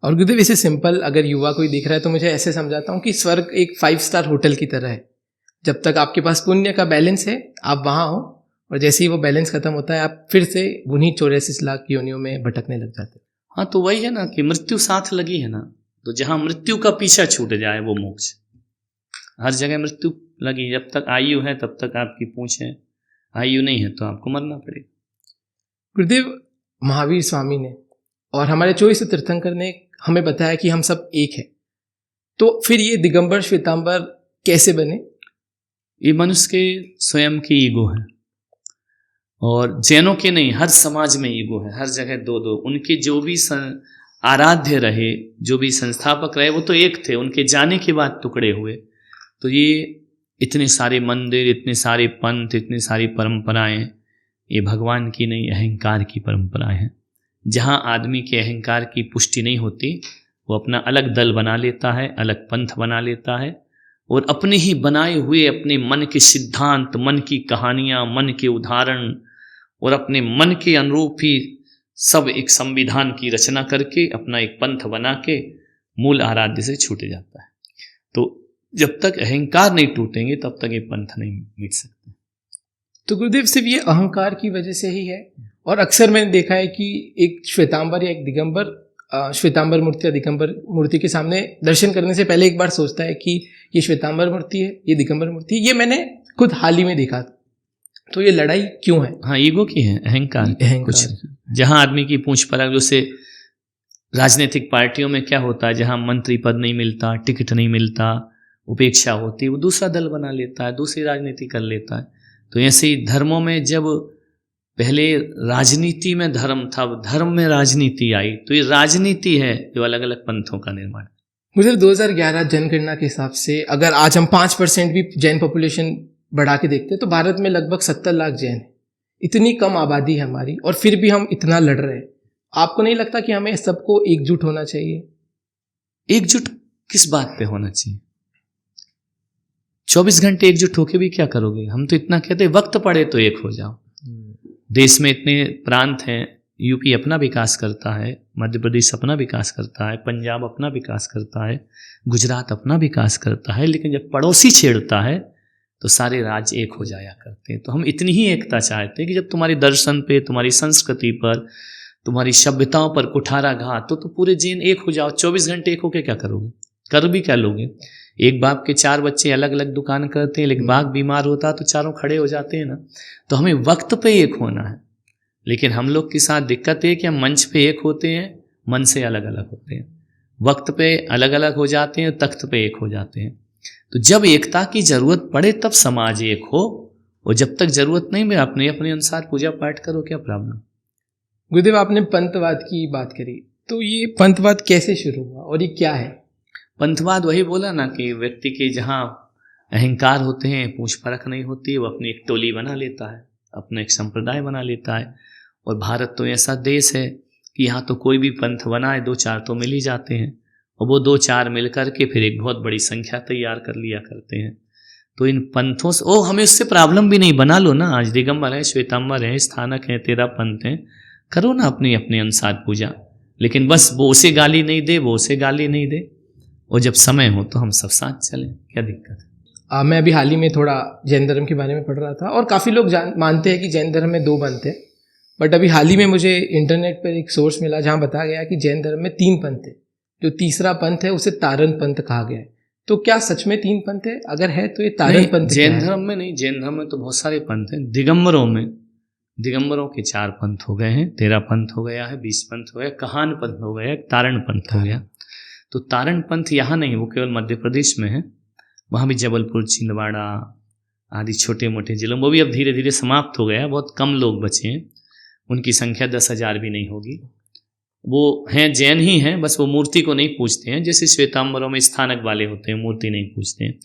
और गुरुदेव इसे सिंपल अगर युवा कोई देख रहा है तो मुझे ऐसे समझाता हूँ कि स्वर्ग एक 5 स्टार होटल की तरह है। जब तक आपके पास पुण्य का बैलेंस है आप वहाँ हो, और जैसे ही वो बैलेंस खत्म होता है आप फिर से उन्हीं 84 लाख योनियों में भटकने लग जाते हैं। हाँ, तो वही है ना कि मृत्यु साथ लगी है ना, तो जहाँ मृत्यु का पीछा छूट जाए वो मोक्ष। हर जगह मृत्यु लगी, जब तक आयु है तब तक आपकी पूंछ है, आयु नहीं है तो आपको मरना पड़ेगा। गुरुदेव महावीर स्वामी ने और हमारे 24 तीर्थंकर ने हमें बताया कि हम सब एक है, तो फिर ये दिगंबर श्वेतांबर कैसे बने? ये मनुष्य के स्वयं की ईगो है, और जैनों के नहीं, हर समाज में ईगो है, हर जगह दो दो। उनके जो भी आराध्य रहे, जो भी संस्थापक रहे, वो तो एक थे, उनके जाने के बाद टुकड़े हुए। तो ये इतने सारे मंदिर, इतने सारे पंथ, इतनी सारी परंपराएं, ये भगवान की नहीं, अहंकार की परंपराएं हैं। जहाँ आदमी के अहंकार की पुष्टि नहीं होती, वो अपना अलग दल बना लेता है, अलग पंथ बना लेता है, और अपने ही बनाए हुए अपने मन के सिद्धांत, मन की कहानियाँ, मन के उदाहरण और अपने मन के अनुरूप ही सब एक संविधान की रचना करके अपना एक पंथ बना के मूल आराध्य से छूट जाता है। तो जब तक अहंकार नहीं टूटेंगे तब तक ये पंथ नहीं मिट सकते। तो गुरुदेव सिर्फ ये अहंकार की वजह से ही है, और अक्सर मैंने देखा है कि एक श्वेतांबर या एक दिगंबर, श्वेतांबर मूर्ति या दिगंबर मूर्ति के सामने दर्शन करने से पहले एक बार सोचता है कि ये श्वेतांबर मूर्ति है, ये दिगंबर मूर्ति है। ये मैंने खुद हाल ही में देखा। तो ये लड़ाई क्यों है? हाँ, ईगो की है, अहंकार कुछ। जहाँ आदमी की पूंछ पर, जैसे राजनीतिक पार्टियों में क्या होता है, जहाँ मंत्री पद नहीं मिलता, टिकट नहीं मिलता, उपेक्षा होती, वो दूसरा दल बना लेता है, दूसरी राजनीति कर लेता है। तो ऐसे ही धर्मों में, जब पहले राजनीति में धर्म था, धर्म में राजनीति आई, तो ये राजनीति है जो अलग अलग पंथों का निर्माण। मुझे 2011 जनगणना के हिसाब से अगर आज हम 5% भी जैन पॉपुलेशन बढ़ा के देखते हैं तो भारत में लगभग 70 लाख जैन है। इतनी कम आबादी है हमारी, और फिर भी हम इतना लड़ रहे हैं। आपको नहीं लगता कि हमें सबको एकजुट होना चाहिए? एकजुट किस बात पे होना चाहिए? 24 घंटे एकजुट होके भी क्या करोगे? हम तो इतना कहते हैं, वक्त पड़े तो एक हो जाओ। देश में इतने प्रांत हैं, यूपी अपना विकास करता है, मध्य प्रदेश अपना विकास करता है, पंजाब अपना विकास करता है, गुजरात अपना विकास करता है, लेकिन जब पड़ोसी छेड़ता है तो सारे राज्य एक हो जाया करते हैं। तो हम इतनी ही एकता चाहते हैं कि जब तुम्हारे दर्शन पे, तुम्हारी संस्कृति पर, तुम्हारी सभ्यताओं पर कुठाराघात, तो पूरे जैन एक हो जाओ। 24 घंटे एक होके क्या करोगे? कर भी क्या लोगे? एक बाप के 4 बच्चे अलग अलग दुकान करते हैं, लेकिन बाप बीमार होता तो चारों खड़े हो जाते हैं ना। तो हमें वक्त पे एक होना है, लेकिन हम लोग के साथ दिक्कत है कि हम मंच पे एक होते हैं, मन से अलग अलग होते हैं। वक्त पे अलग अलग हो जाते हैं, तख्त पे एक हो जाते हैं। तो जब एकता की जरूरत पड़े तब समाज एक हो, और जब तक जरूरत नहीं, मैं अपने अपने अनुसार पूजा पाठ करो, क्या प्रॉब्लम? गुरुदेव आपने पंथवाद की बात करी, तो ये पंथवाद कैसे शुरू हुआ और ये क्या है? पंथवाद वही बोला ना कि व्यक्ति के जहाँ अहंकार होते हैं, पूछ परख नहीं होती, वो अपनी एक टोली बना लेता है, अपना एक संप्रदाय बना लेता है। और भारत तो ऐसा देश है कि यहाँ तो कोई भी पंथ बनाए 2-4 तो मिल ही जाते हैं, और वो 2-4 मिल करके फिर एक बहुत बड़ी संख्या तैयार कर लिया करते हैं। तो इन पंथों से हमें उससे प्रॉब्लम भी नहीं, बना लो ना। आज दिगंबर है, श्वेतांबर है, स्थानक है, 13 पंथ हैं, करो ना अपनी अपने अनुसार पूजा। लेकिन बस वो उसे गाली नहीं दे, वो उसे गाली नहीं दे, और जब समय हो तो हम सब साथ चलें, क्या दिक्कत है? मैं अभी हाल ही में थोड़ा जैन धर्म के बारे में पढ़ रहा था, और काफ़ी लोग मानते हैं कि जैन धर्म में 2 पंथ है। बट अभी हाल ही में मुझे इंटरनेट पर एक सोर्स मिला जहाँ बताया गया कि जैन धर्म में 3 पंथ है। जो तीसरा पंथ है उसे तारण पंथ कहा गया है। तो क्या सच में 3 पंथ है? अगर है तो ये तारण पंथ जैन धर्म में नहीं, जैन धर्म में तो बहुत सारे पंथ हैं। दिगंबरों के 4 पंथ हो गए हैं, 13 पंथ हो गया है, 20 पंथ हो गया, कहान पंथ हो गया, तारण पंथ हो गया। तो तारण पंथ यहाँ नहीं, वो केवल मध्य प्रदेश में है। वहाँ भी जबलपुर, छिंदवाड़ा आदि छोटे मोटे जिलों, वो भी अब धीरे धीरे समाप्त हो गया, बहुत कम लोग बचे हैं, उनकी संख्या 10,000 भी नहीं होगी। वो हैं जैन ही हैं, बस वो मूर्ति को नहीं पूजते हैं, जैसे श्वेतांबरों में स्थानक वाले होते हैं, मूर्ति नहीं पूजते हैं।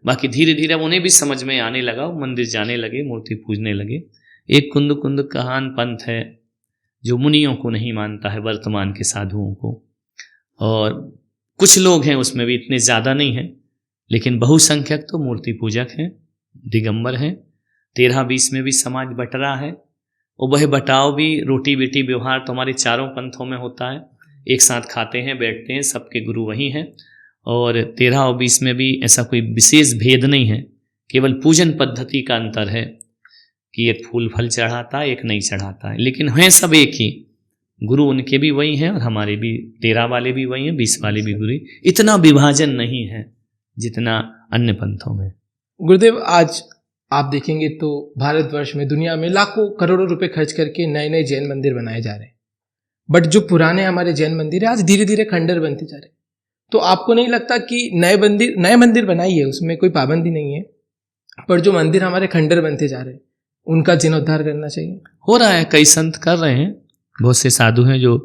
बाकी धीरे धीरे उन्हें भी समझ में आने लगा, मंदिर जाने लगे, मूर्ति पूजने लगे। एक कुंद कहान पंथ है जो मुनियों को नहीं मानता है, वर्तमान के साधुओं को, और कुछ लोग हैं उसमें भी, इतने ज़्यादा नहीं हैं, लेकिन बहुसंख्यक तो मूर्ति पूजक हैं, दिगंबर हैं। 13-20 में भी समाज बट रहा है, और वह बटाव भी रोटी बेटी व्यवहार तो हमारे चारों पंथों में होता है। एक साथ खाते हैं, बैठते हैं, सबके गुरु वही हैं। और 13 और 20 में भी ऐसा कोई विशेष भेद नहीं है, केवल पूजन पद्धति का अंतर है कि एक फूल फल चढ़ाता है, एक नहीं चढ़ाता है, लेकिन हैं सब एक ही। गुरु उनके भी वही हैं और हमारे भी 13 वाले भी वही हैं, 20 वाले भी गुरु। इतना विभाजन नहीं है जितना अन्य पंथों में। गुरुदेव, आज आप देखेंगे तो भारतवर्ष में, दुनिया में लाखों करोड़ों रुपए खर्च करके नए नए जैन मंदिर बनाए जा रहे हैं, बट जो पुराने हमारे जैन मंदिर है आज धीरे धीरे खंडर बनते जा रहे हैं। तो आपको नहीं लगता कि नए मंदिर बनाइए, उसमें कोई पाबंदी नहीं है, पर जो मंदिर हमारे खंडर बनते जा रहे हैं उनका जीर्णोद्धार करना चाहिए? हो रहा है, कई संत कर रहे हैं, बहुत से साधु हैं जो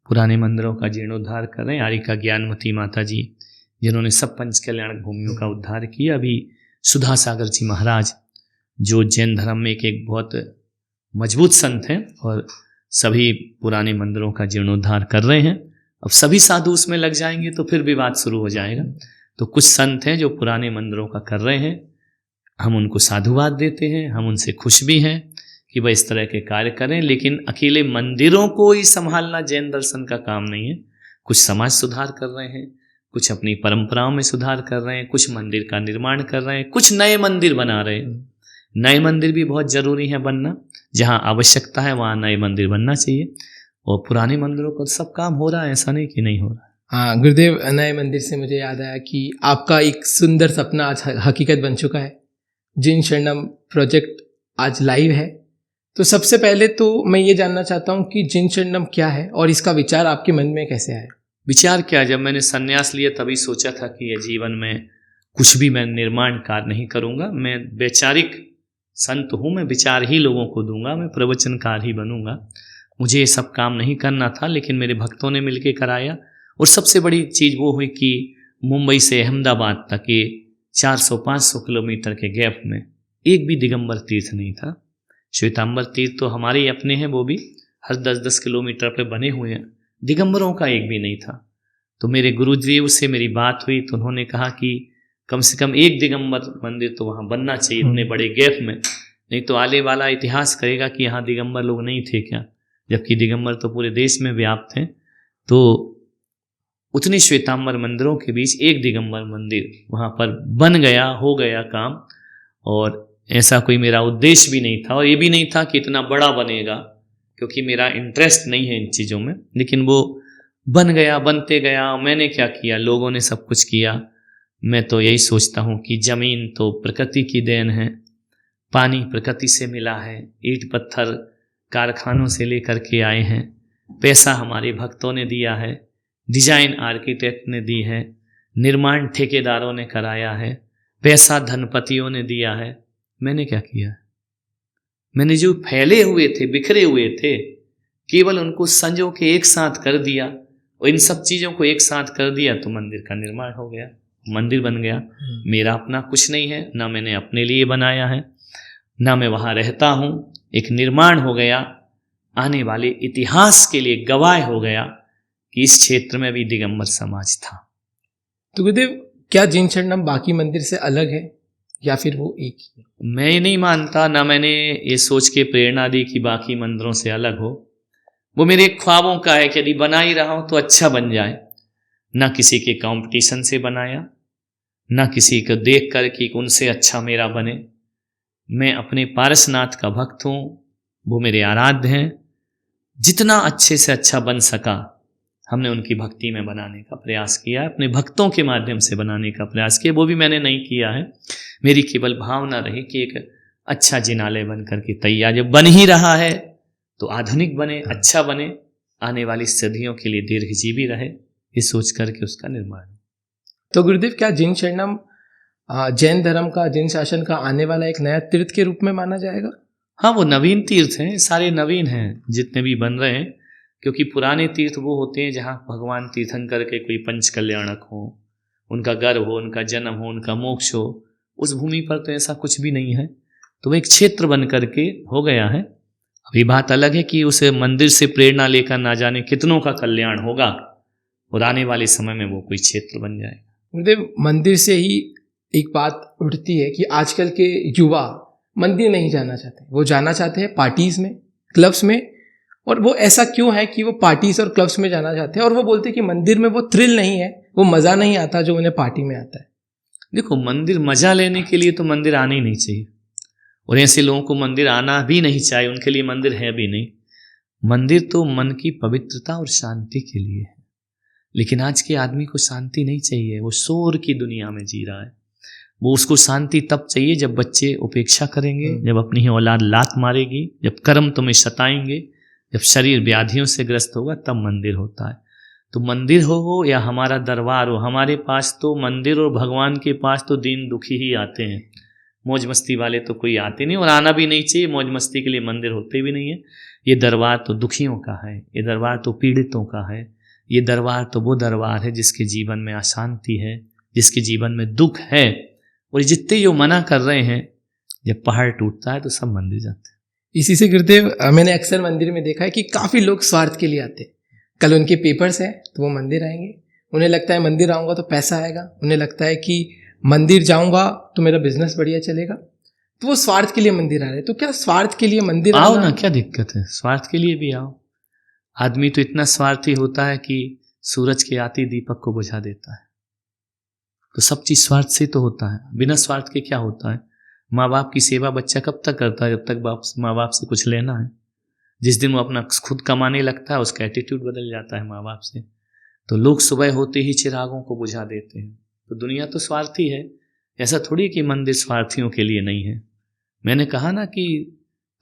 पुराने मंदिरों का जीर्णोद्धार कर रहे हैं। आरिका ज्ञानमती माता जी जिन्होंने सब पंच कल्याण भूमियों का उद्धार किया, अभी सुधा सागर जी महाराज जो जैन धर्म में एक बहुत मजबूत संत हैं और सभी पुराने मंदिरों का जीर्णोद्धार कर रहे हैं। अब सभी साधु उसमें लग जाएंगे तो फिर विवाद शुरू हो जाएगा। तो कुछ संत हैं जो पुराने मंदिरों का कर रहे हैं, हम उनको साधुवाद देते हैं, हम उनसे खुश भी हैं कि वह इस तरह के कार्य करें, लेकिन अकेले मंदिरों को ही संभालना जैन दर्शन का काम नहीं है। कुछ समाज सुधार कर रहे हैं, कुछ अपनी परंपराओं में सुधार कर रहे हैं, कुछ मंदिर का निर्माण कर रहे हैं, कुछ नए मंदिर बना रहे हैं। नए मंदिर भी बहुत जरूरी है बनना, जहाँ आवश्यकता है वहाँ नए मंदिर बनना चाहिए, और पुराने मंदिरों का सब काम हो रहा है, ऐसा नहीं कि नहीं हो रहा है। हाँ गुरुदेव, नए मंदिर से मुझे याद आया कि आपका एक सुंदर सपना आज हकीकत बन चुका है। जिन शरणम प्रोजेक्ट आज लाइव है। तो सबसे पहले तो मैं ये जानना चाहता हूँ कि जिन शरणम क्या है और इसका विचार आपके मन में कैसे आया? विचार क्या, जब मैंने संन्यास लिया तभी सोचा था कि ये जीवन में कुछ भी मैं निर्माण कार्य नहीं करूँगा, मैं वैचारिक संत हूँ, मैं विचार ही लोगों को दूंगा, मैं प्रवचनकार ही बनूंगा। मुझे ये सब काम नहीं करना था, लेकिन मेरे भक्तों ने मिलकर कराया। और सबसे बड़ी चीज़ वो हुई कि मुंबई से अहमदाबाद तक ये 400-500 किलोमीटर के गैप में एक भी दिगंबर तीर्थ नहीं था। श्वेतांबर तीर्थ तो हमारे ही अपने हैं, वो भी हर 10-10 किलोमीटर पे बने हुए हैं, दिगंबरों का एक भी नहीं था। तो मेरे गुरुदेव से मेरी बात हुई तो उन्होंने कहा कि कम से कम एक दिगंबर मंदिर तो वहाँ बनना चाहिए इतने बड़े गैप में, नहीं तो आने वाला इतिहास करेगा कि यहाँ दिगंबर लोग नहीं थे क्या, जबकि दिगंबर तो पूरे देश में व्याप्त हैं। तो उतने श्वेतांबर मंदिरों के बीच एक दिगंबर मंदिर वहाँ पर बन गया, हो गया काम। और ऐसा कोई मेरा उद्देश्य भी नहीं था, और ये भी नहीं था कि इतना बड़ा बनेगा, क्योंकि मेरा इंटरेस्ट नहीं है इन चीज़ों में, लेकिन वो बन गया, बनते गया। मैंने क्या किया, लोगों ने सब कुछ किया। मैं तो यही सोचता हूँ कि ज़मीन तो प्रकृति की देन है, पानी प्रकृति से मिला है, ईंट पत्थर कारखानों से लेकर के आए हैं, पैसा हमारे भक्तों ने दिया है, डिजाइन आर्किटेक्ट ने दी है, निर्माण ठेकेदारों ने कराया है, पैसा धनपतियों ने दिया है। मैंने क्या किया? मैंने जो फैले हुए थे, बिखरे हुए थे, केवल उनको संजो के एक साथ कर दिया, और इन सब चीज़ों को एक साथ कर दिया तो मंदिर का निर्माण हो गया, मंदिर बन गया। मेरा अपना कुछ नहीं है, ना मैंने अपने लिए बनाया है, ना मैं वहाँ रहता हूँ। एक निर्माण हो गया, आने वाले इतिहास के लिए गवाह हो गया कि इस क्षेत्र में भी दिगंबर समाज था। तो गुरुदेव, क्या जिन शरणम बाकी मंदिर से अलग है या फिर वो एक ही है? मैं ये नहीं मानता, ना मैंने ये सोच के प्रेरणा दी कि बाकी मंदिरों से अलग हो। वो मेरे ख्वाबों का है कि यदि बना ही रहा हूँ तो अच्छा बन जाए। ना किसी के कंपटीशन से बनाया, ना किसी को देख कर कि उनसे अच्छा मेरा बने। मैं अपने पारसनाथ का भक्त हूँ, वो मेरे आराध्य हैं। जितना अच्छे से अच्छा बन सका हमने उनकी भक्ति में बनाने का प्रयास किया, अपने भक्तों के माध्यम से बनाने का प्रयास किया। वो भी मैंने नहीं किया है, मेरी केवल भावना रही कि एक अच्छा जिनालय बन करके तैयार, जब बन ही रहा है तो आधुनिक बने, अच्छा बने, आने वाली सदियों के लिए दीर्घजीवी रहे, ये सोच करके उसका निर्माण। तो गुरुदेव, क्या जिन शरणम जैन धर्म का, जिन शासन का आने वाला एक नया तीर्थ के रूप में माना जाएगा? हाँ, वो नवीन तीर्थ हैं, सारे नवीन हैं जितने भी बन रहे हैं, क्योंकि पुराने तीर्थ वो होते हैं जहाँ भगवान तीर्थंकर के कोई पंच कल्याणक हो, उनका गर्भ हो, उनका जन्म हो, उनका मोक्ष हो। उस भूमि पर तो ऐसा कुछ भी नहीं है, तो वो एक क्षेत्र बन करके हो गया है। अभी बात अलग है कि उस मंदिर से प्रेरणा लेकर ना जाने कितनों का कल्याण होगा, और आने वाले समय में वो कोई क्षेत्र बन जाएगा। गुरुदेव, मंदिर से ही एक बात उठती है कि आजकल के युवा मंदिर नहीं जाना चाहते, वो जाना चाहते हैं पार्टीज में, क्लब्स में, और वो ऐसा क्यों है कि वो पार्टीज और क्लब्स में जाना चाहते हैं, और वो बोलते हैं कि मंदिर में वो थ्रिल नहीं है, वो मज़ा नहीं आता जो उन्हें पार्टी में आता है। देखो, मंदिर मजा लेने के लिए तो मंदिर आना ही नहीं चाहिए, और ऐसे लोगों को मंदिर आना भी नहीं चाहिए, उनके लिए मंदिर है भी नहीं। मंदिर तो मन की पवित्रता और शांति के लिए है। लेकिन आज के आदमी को शांति नहीं चाहिए, वो शोर की दुनिया में जी रहा है। वो उसको शांति तब चाहिए जब बच्चे उपेक्षा करेंगे, जब अपनी ही औलाद लात मारेगी, जब कर्म तुम्हें सताएंगे, जब शरीर व्याधियों से ग्रस्त होगा, तब मंदिर होता है। तो मंदिर हो या हमारा दरबार हो, हमारे पास तो मंदिर और भगवान के पास तो दीन दुखी ही आते हैं, मौज मस्ती वाले तो कोई आते नहीं, और आना भी नहीं चाहिए। मौज मस्ती के लिए मंदिर होते भी नहीं है। ये दरबार तो दुखियों का है, ये दरबार तो पीड़ितों का है, ये दरबार तो वो दरबार है जिसके जीवन में अशांति है, जिसके जीवन में दुख है। और जितने जो मना कर रहे हैं, जब पहाड़ टूटता है तो सब मंदिर जाते हैं। इसी से गुरुदेव, मैंने अक्सर मंदिर में देखा है कि काफ़ी लोग स्वार्थ के लिए आते हैं। कल उनके पेपर्स हैं तो वो मंदिर आएंगे, उन्हें लगता है मंदिर आऊँगा तो पैसा आएगा, उन्हें लगता है कि मंदिर जाऊँगा तो मेरा बिजनेस बढ़िया चलेगा, तो वो स्वार्थ के लिए मंदिर आ रहे हैं। तो क्या स्वार्थ के लिए मंदिर आओ ना, क्या दिक्कत है? स्वार्थ के लिए भी आओ। आदमी तो इतना स्वार्थी होता है कि सूरज के आते दीपक को बुझा देता है। तो सब चीज़ स्वार्थ से तो होता है, बिना स्वार्थ के क्या होता है? माँ बाप की सेवा बच्चा कब तक करता है? जब तक माँ बाप से कुछ लेना है। जिस दिन वो अपना खुद कमाने लगता है, उसका एटीट्यूड बदल जाता है माँ बाप से। तो लोग सुबह होते ही चिरागों को बुझा देते हैं। तो दुनिया तो स्वार्थी है। ऐसा थोड़ी कि मंदिर स्वार्थियों के लिए नहीं है। मैंने कहा ना कि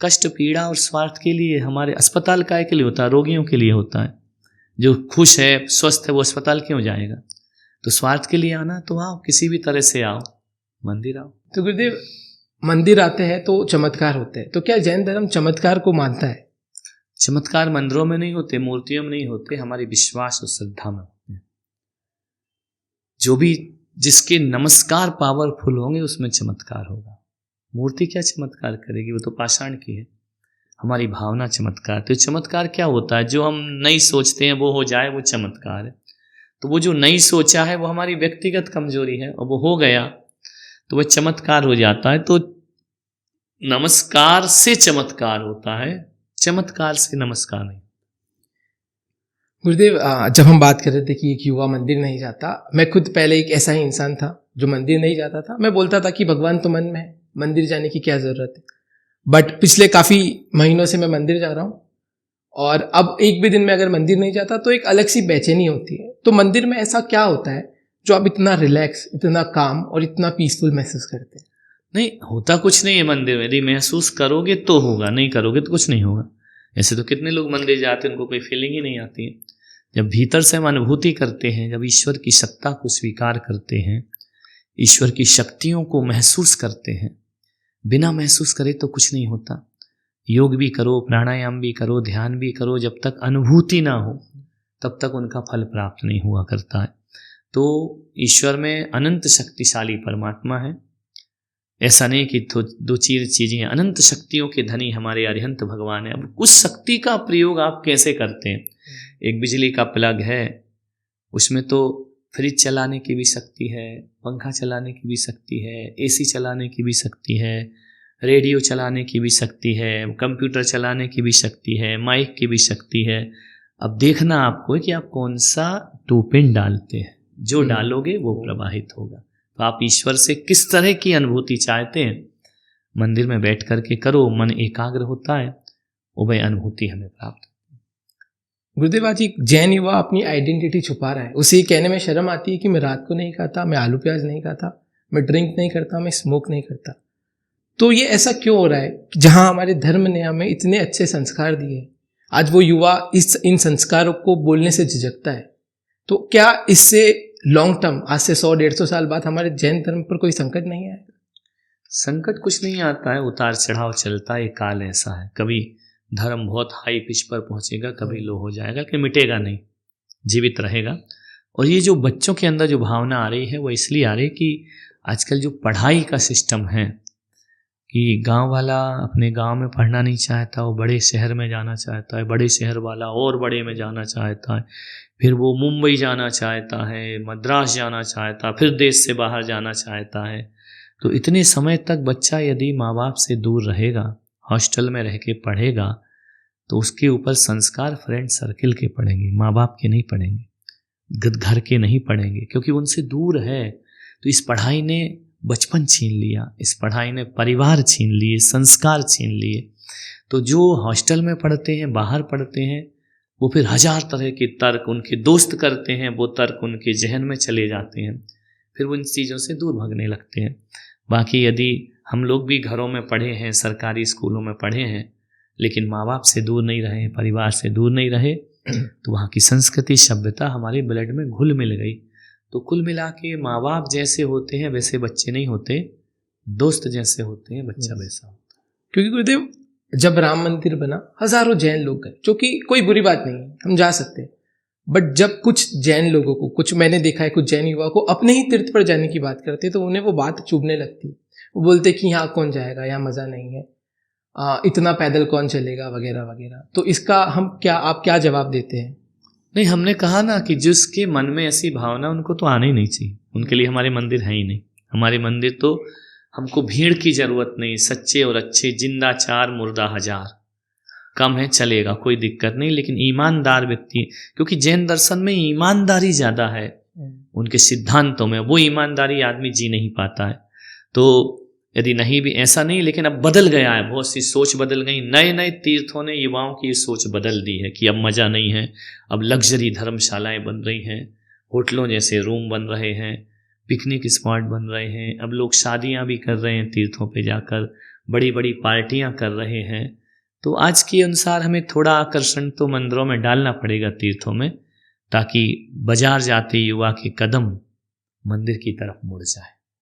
कष्ट, पीड़ा और स्वार्थ के लिए हमारे अस्पताल काय के लिए होता है? रोगियों के लिए होता है। जो खुश है, स्वस्थ है, वो अस्पताल क्यों जाएगा? तो स्वार्थ के लिए आना तो आओ, किसी भी तरह से आओ, मंदिर आओ। तो गुरुदेव, मंदिर आते हैं तो चमत्कार होते हैं, तो क्या जैन धर्म चमत्कार को मानता है? चमत्कार मंदिरों में नहीं होते, मूर्तियों में नहीं होते, हमारी विश्वास और श्रद्धा में होते हैं। जो भी जिसके नमस्कार पावरफुल होंगे उसमें चमत्कार होगा। मूर्ति क्या चमत्कार करेगी? वो तो पाषाण की है। हमारी भावना चमत्कार। तो चमत्कार क्या होता है? जो हम नहीं सोचते हैं वो हो जाए, वो चमत्कार है। तो वो जो नहीं सोचा है वो हमारी व्यक्तिगत कमजोरी है, और वो हो गया तो वह चमत्कार हो जाता है। तो नमस्कार से चमत्कार होता है, चमत्कार से नमस्कार नहीं। गुरुदेव, जब हम बात कर रहे थे कि एक युवा मंदिर नहीं जाता, मैं खुद पहले एक ऐसा ही इंसान था जो मंदिर नहीं जाता था। मैं बोलता था कि भगवान तो मन में है, मंदिर जाने की क्या ज़रूरत है। बट पिछले काफ़ी महीनों से मैं मंदिर जा रहा हूँ, और अब एक भी दिन में अगर मंदिर नहीं जाता तो एक अलग सी बेचैनी होती है। तो मंदिर में ऐसा क्या होता है जो आप इतना रिलैक्स, इतना काम और इतना पीसफुल महसूस करते हैं? नहीं होता कुछ नहीं है मंदिर में। यदि महसूस करोगे तो होगा, नहीं करोगे तो कुछ नहीं होगा। ऐसे तो कितने लोग मंदिर जाते हैं, उनको कोई फीलिंग ही नहीं आती है। जब भीतर से हम अनुभूति करते हैं, जब ईश्वर की सत्ता को स्वीकार करते हैं, ईश्वर की शक्तियों को महसूस करते हैं, बिना महसूस करे तो कुछ नहीं होता। योग भी करो, प्राणायाम भी करो, ध्यान भी करो, जब तक अनुभूति ना हो तब तक उनका फल प्राप्त नहीं हुआ करता है। तो ईश्वर में अनंत शक्तिशाली परमात्मा है। ऐसा नहीं कि दो चीज़ें, अनंत शक्तियों के धनी हमारे अरिहंत भगवान है। अब उस शक्ति का प्रयोग आप कैसे करते हैं? एक बिजली का प्लग है, उसमें तो फ्रिज चलाने की भी शक्ति है, पंखा चलाने की भी शक्ति है, एसी चलाने की भी शक्ति है, रेडियो चलाने की भी शक्ति है, कंप्यूटर चलाने की भी शक्ति है, माइक की भी शक्ति है। अब देखना आपको है कि आप कौन सा टोपिन डालते हैं। जो डालोगे वो प्रवाहित होगा। तो आप ईश्वर से किस तरह की अनुभूति चाहते हैं, मंदिर में बैठ करके करो, मन एकाग्र होता है, वो वह अनुभूति हमें प्राप्त। गुरुदेव, आज एक जैन युवा अपनी आइडेंटिटी छुपा रहा है। उसे ये कहने में शर्म आती है कि मैं रात को नहीं खाता, मैं आलू प्याज नहीं खाता, मैं ड्रिंक नहीं करता, मैं स्मोक नहीं करता। तो ये ऐसा क्यों हो रहा है? जहाँ हमारे धर्म ने हमें इतने अच्छे संस्कार दिए, आज वो युवा इन संस्कारों को बोलने से झिझकता है। तो क्या इससे लॉन्ग टर्म, आज से 100-150 साल बाद हमारे जैन धर्म पर कोई संकट नहीं आएगा? संकट कुछ नहीं आता है, उतार चढ़ाव चलता है। काल ऐसा है, कभी धर्म बहुत हाई पिच पर पहुंचेगा, कभी लो हो जाएगा, कि मिटेगा नहीं, जीवित रहेगा। और ये जो बच्चों के अंदर जो भावना आ रही है वो इसलिए आ रही है कि आजकल जो पढ़ाई का सिस्टम है कि गांव वाला अपने गांव में पढ़ना नहीं चाहता, वो बड़े शहर में जाना चाहता है, बड़े शहर वाला और बड़े में जाना चाहता है, फिर वो मुंबई जाना चाहता है, मद्रास जाना चाहता है, फिर देश से बाहर जाना चाहता है। तो इतने समय तक बच्चा यदि माँ बाप से दूर रहेगा, हॉस्टल में रह के पढ़ेगा, तो उसके ऊपर संस्कार फ्रेंड सर्किल के पड़ेंगे, माँ बाप के नहीं पड़ेंगे, घर के नहीं पड़ेंगे, क्योंकि उनसे दूर है। तो इस पढ़ाई ने बचपन छीन लिया, इस पढ़ाई ने परिवार छीन लिए, संस्कार छीन लिए। तो जो हॉस्टल में पढ़ते हैं, बाहर पढ़ते हैं, वो फिर हजार तरह के तर्क उनके दोस्त करते हैं, वो तर्क उनके जहन में चले जाते हैं, फिर वो इन चीज़ों से दूर भागने लगते हैं। बाकी यदि हम लोग भी घरों में पढ़े हैं, सरकारी स्कूलों में पढ़े हैं, लेकिन माँ बाप से दूर नहीं रहे, परिवार से दूर नहीं रहे, तो वहाँ की संस्कृति सभ्यता हमारे ब्लड में घुल मिल गई। तो कुल मिला के माँ बाप जैसे होते हैं वैसे बच्चे नहीं होते, दोस्त जैसे होते हैं बच्चा वैसा होता है। क्योंकि गुरुदेव जब राम मंदिर बना हजारों जैन लोग गए, जो कि कोई बुरी बात नहीं है, हम जा सकते हैं। बट जब कुछ जैन लोगों को, कुछ मैंने देखा है, कुछ जैन युवा को अपने ही तीर्थ पर जाने की बात करते हैं, तो उन्हें वो बात चुभने लगती है। वो बोलते कि यहाँ कौन जाएगा, यहाँ मज़ा नहीं है, इतना पैदल कौन चलेगा, वगैरह वगैरह। तो इसका आप क्या जवाब देते हैं? नहीं, हमने कहा ना कि जिसके मन में ऐसी भावना, उनको तो आना ही नहीं चाहिए, उनके लिए हमारे मंदिर है ही नहीं। हमारे मंदिर तो हमको भीड़ की जरूरत नहीं, सच्चे और अच्छे, जिंदा 4 मुर्दा 1000, कम है चलेगा, कोई दिक्कत नहीं, लेकिन ईमानदार व्यक्ति, क्योंकि जैन दर्शन में ईमानदारी ज़्यादा है, उनके सिद्धांतों में वो ईमानदारी आदमी जी नहीं पाता है। तो यदि नहीं भी ऐसा नहीं, लेकिन अब बदल गया है, बहुत सी सोच बदल गई। नए नए तीर्थों ने युवाओं की सोच बदल दी है कि अब मज़ा नहीं है, अब लग्जरी धर्मशालाएं बन रही हैं, होटलों जैसे रूम बन रहे हैं, पिकनिक स्पॉट बन रहे हैं, अब लोग शादियां भी कर रहे हैं तीर्थों पे जाकर, बड़ी बड़ी पार्टियां कर रहे हैं। तो आज के अनुसार हमें थोड़ा आकर्षण तो मंदिरों में डालना पड़ेगा, तीर्थों में, ताकि बाजार जाते युवा के कदम मंदिर की तरफ मुड़ जाए।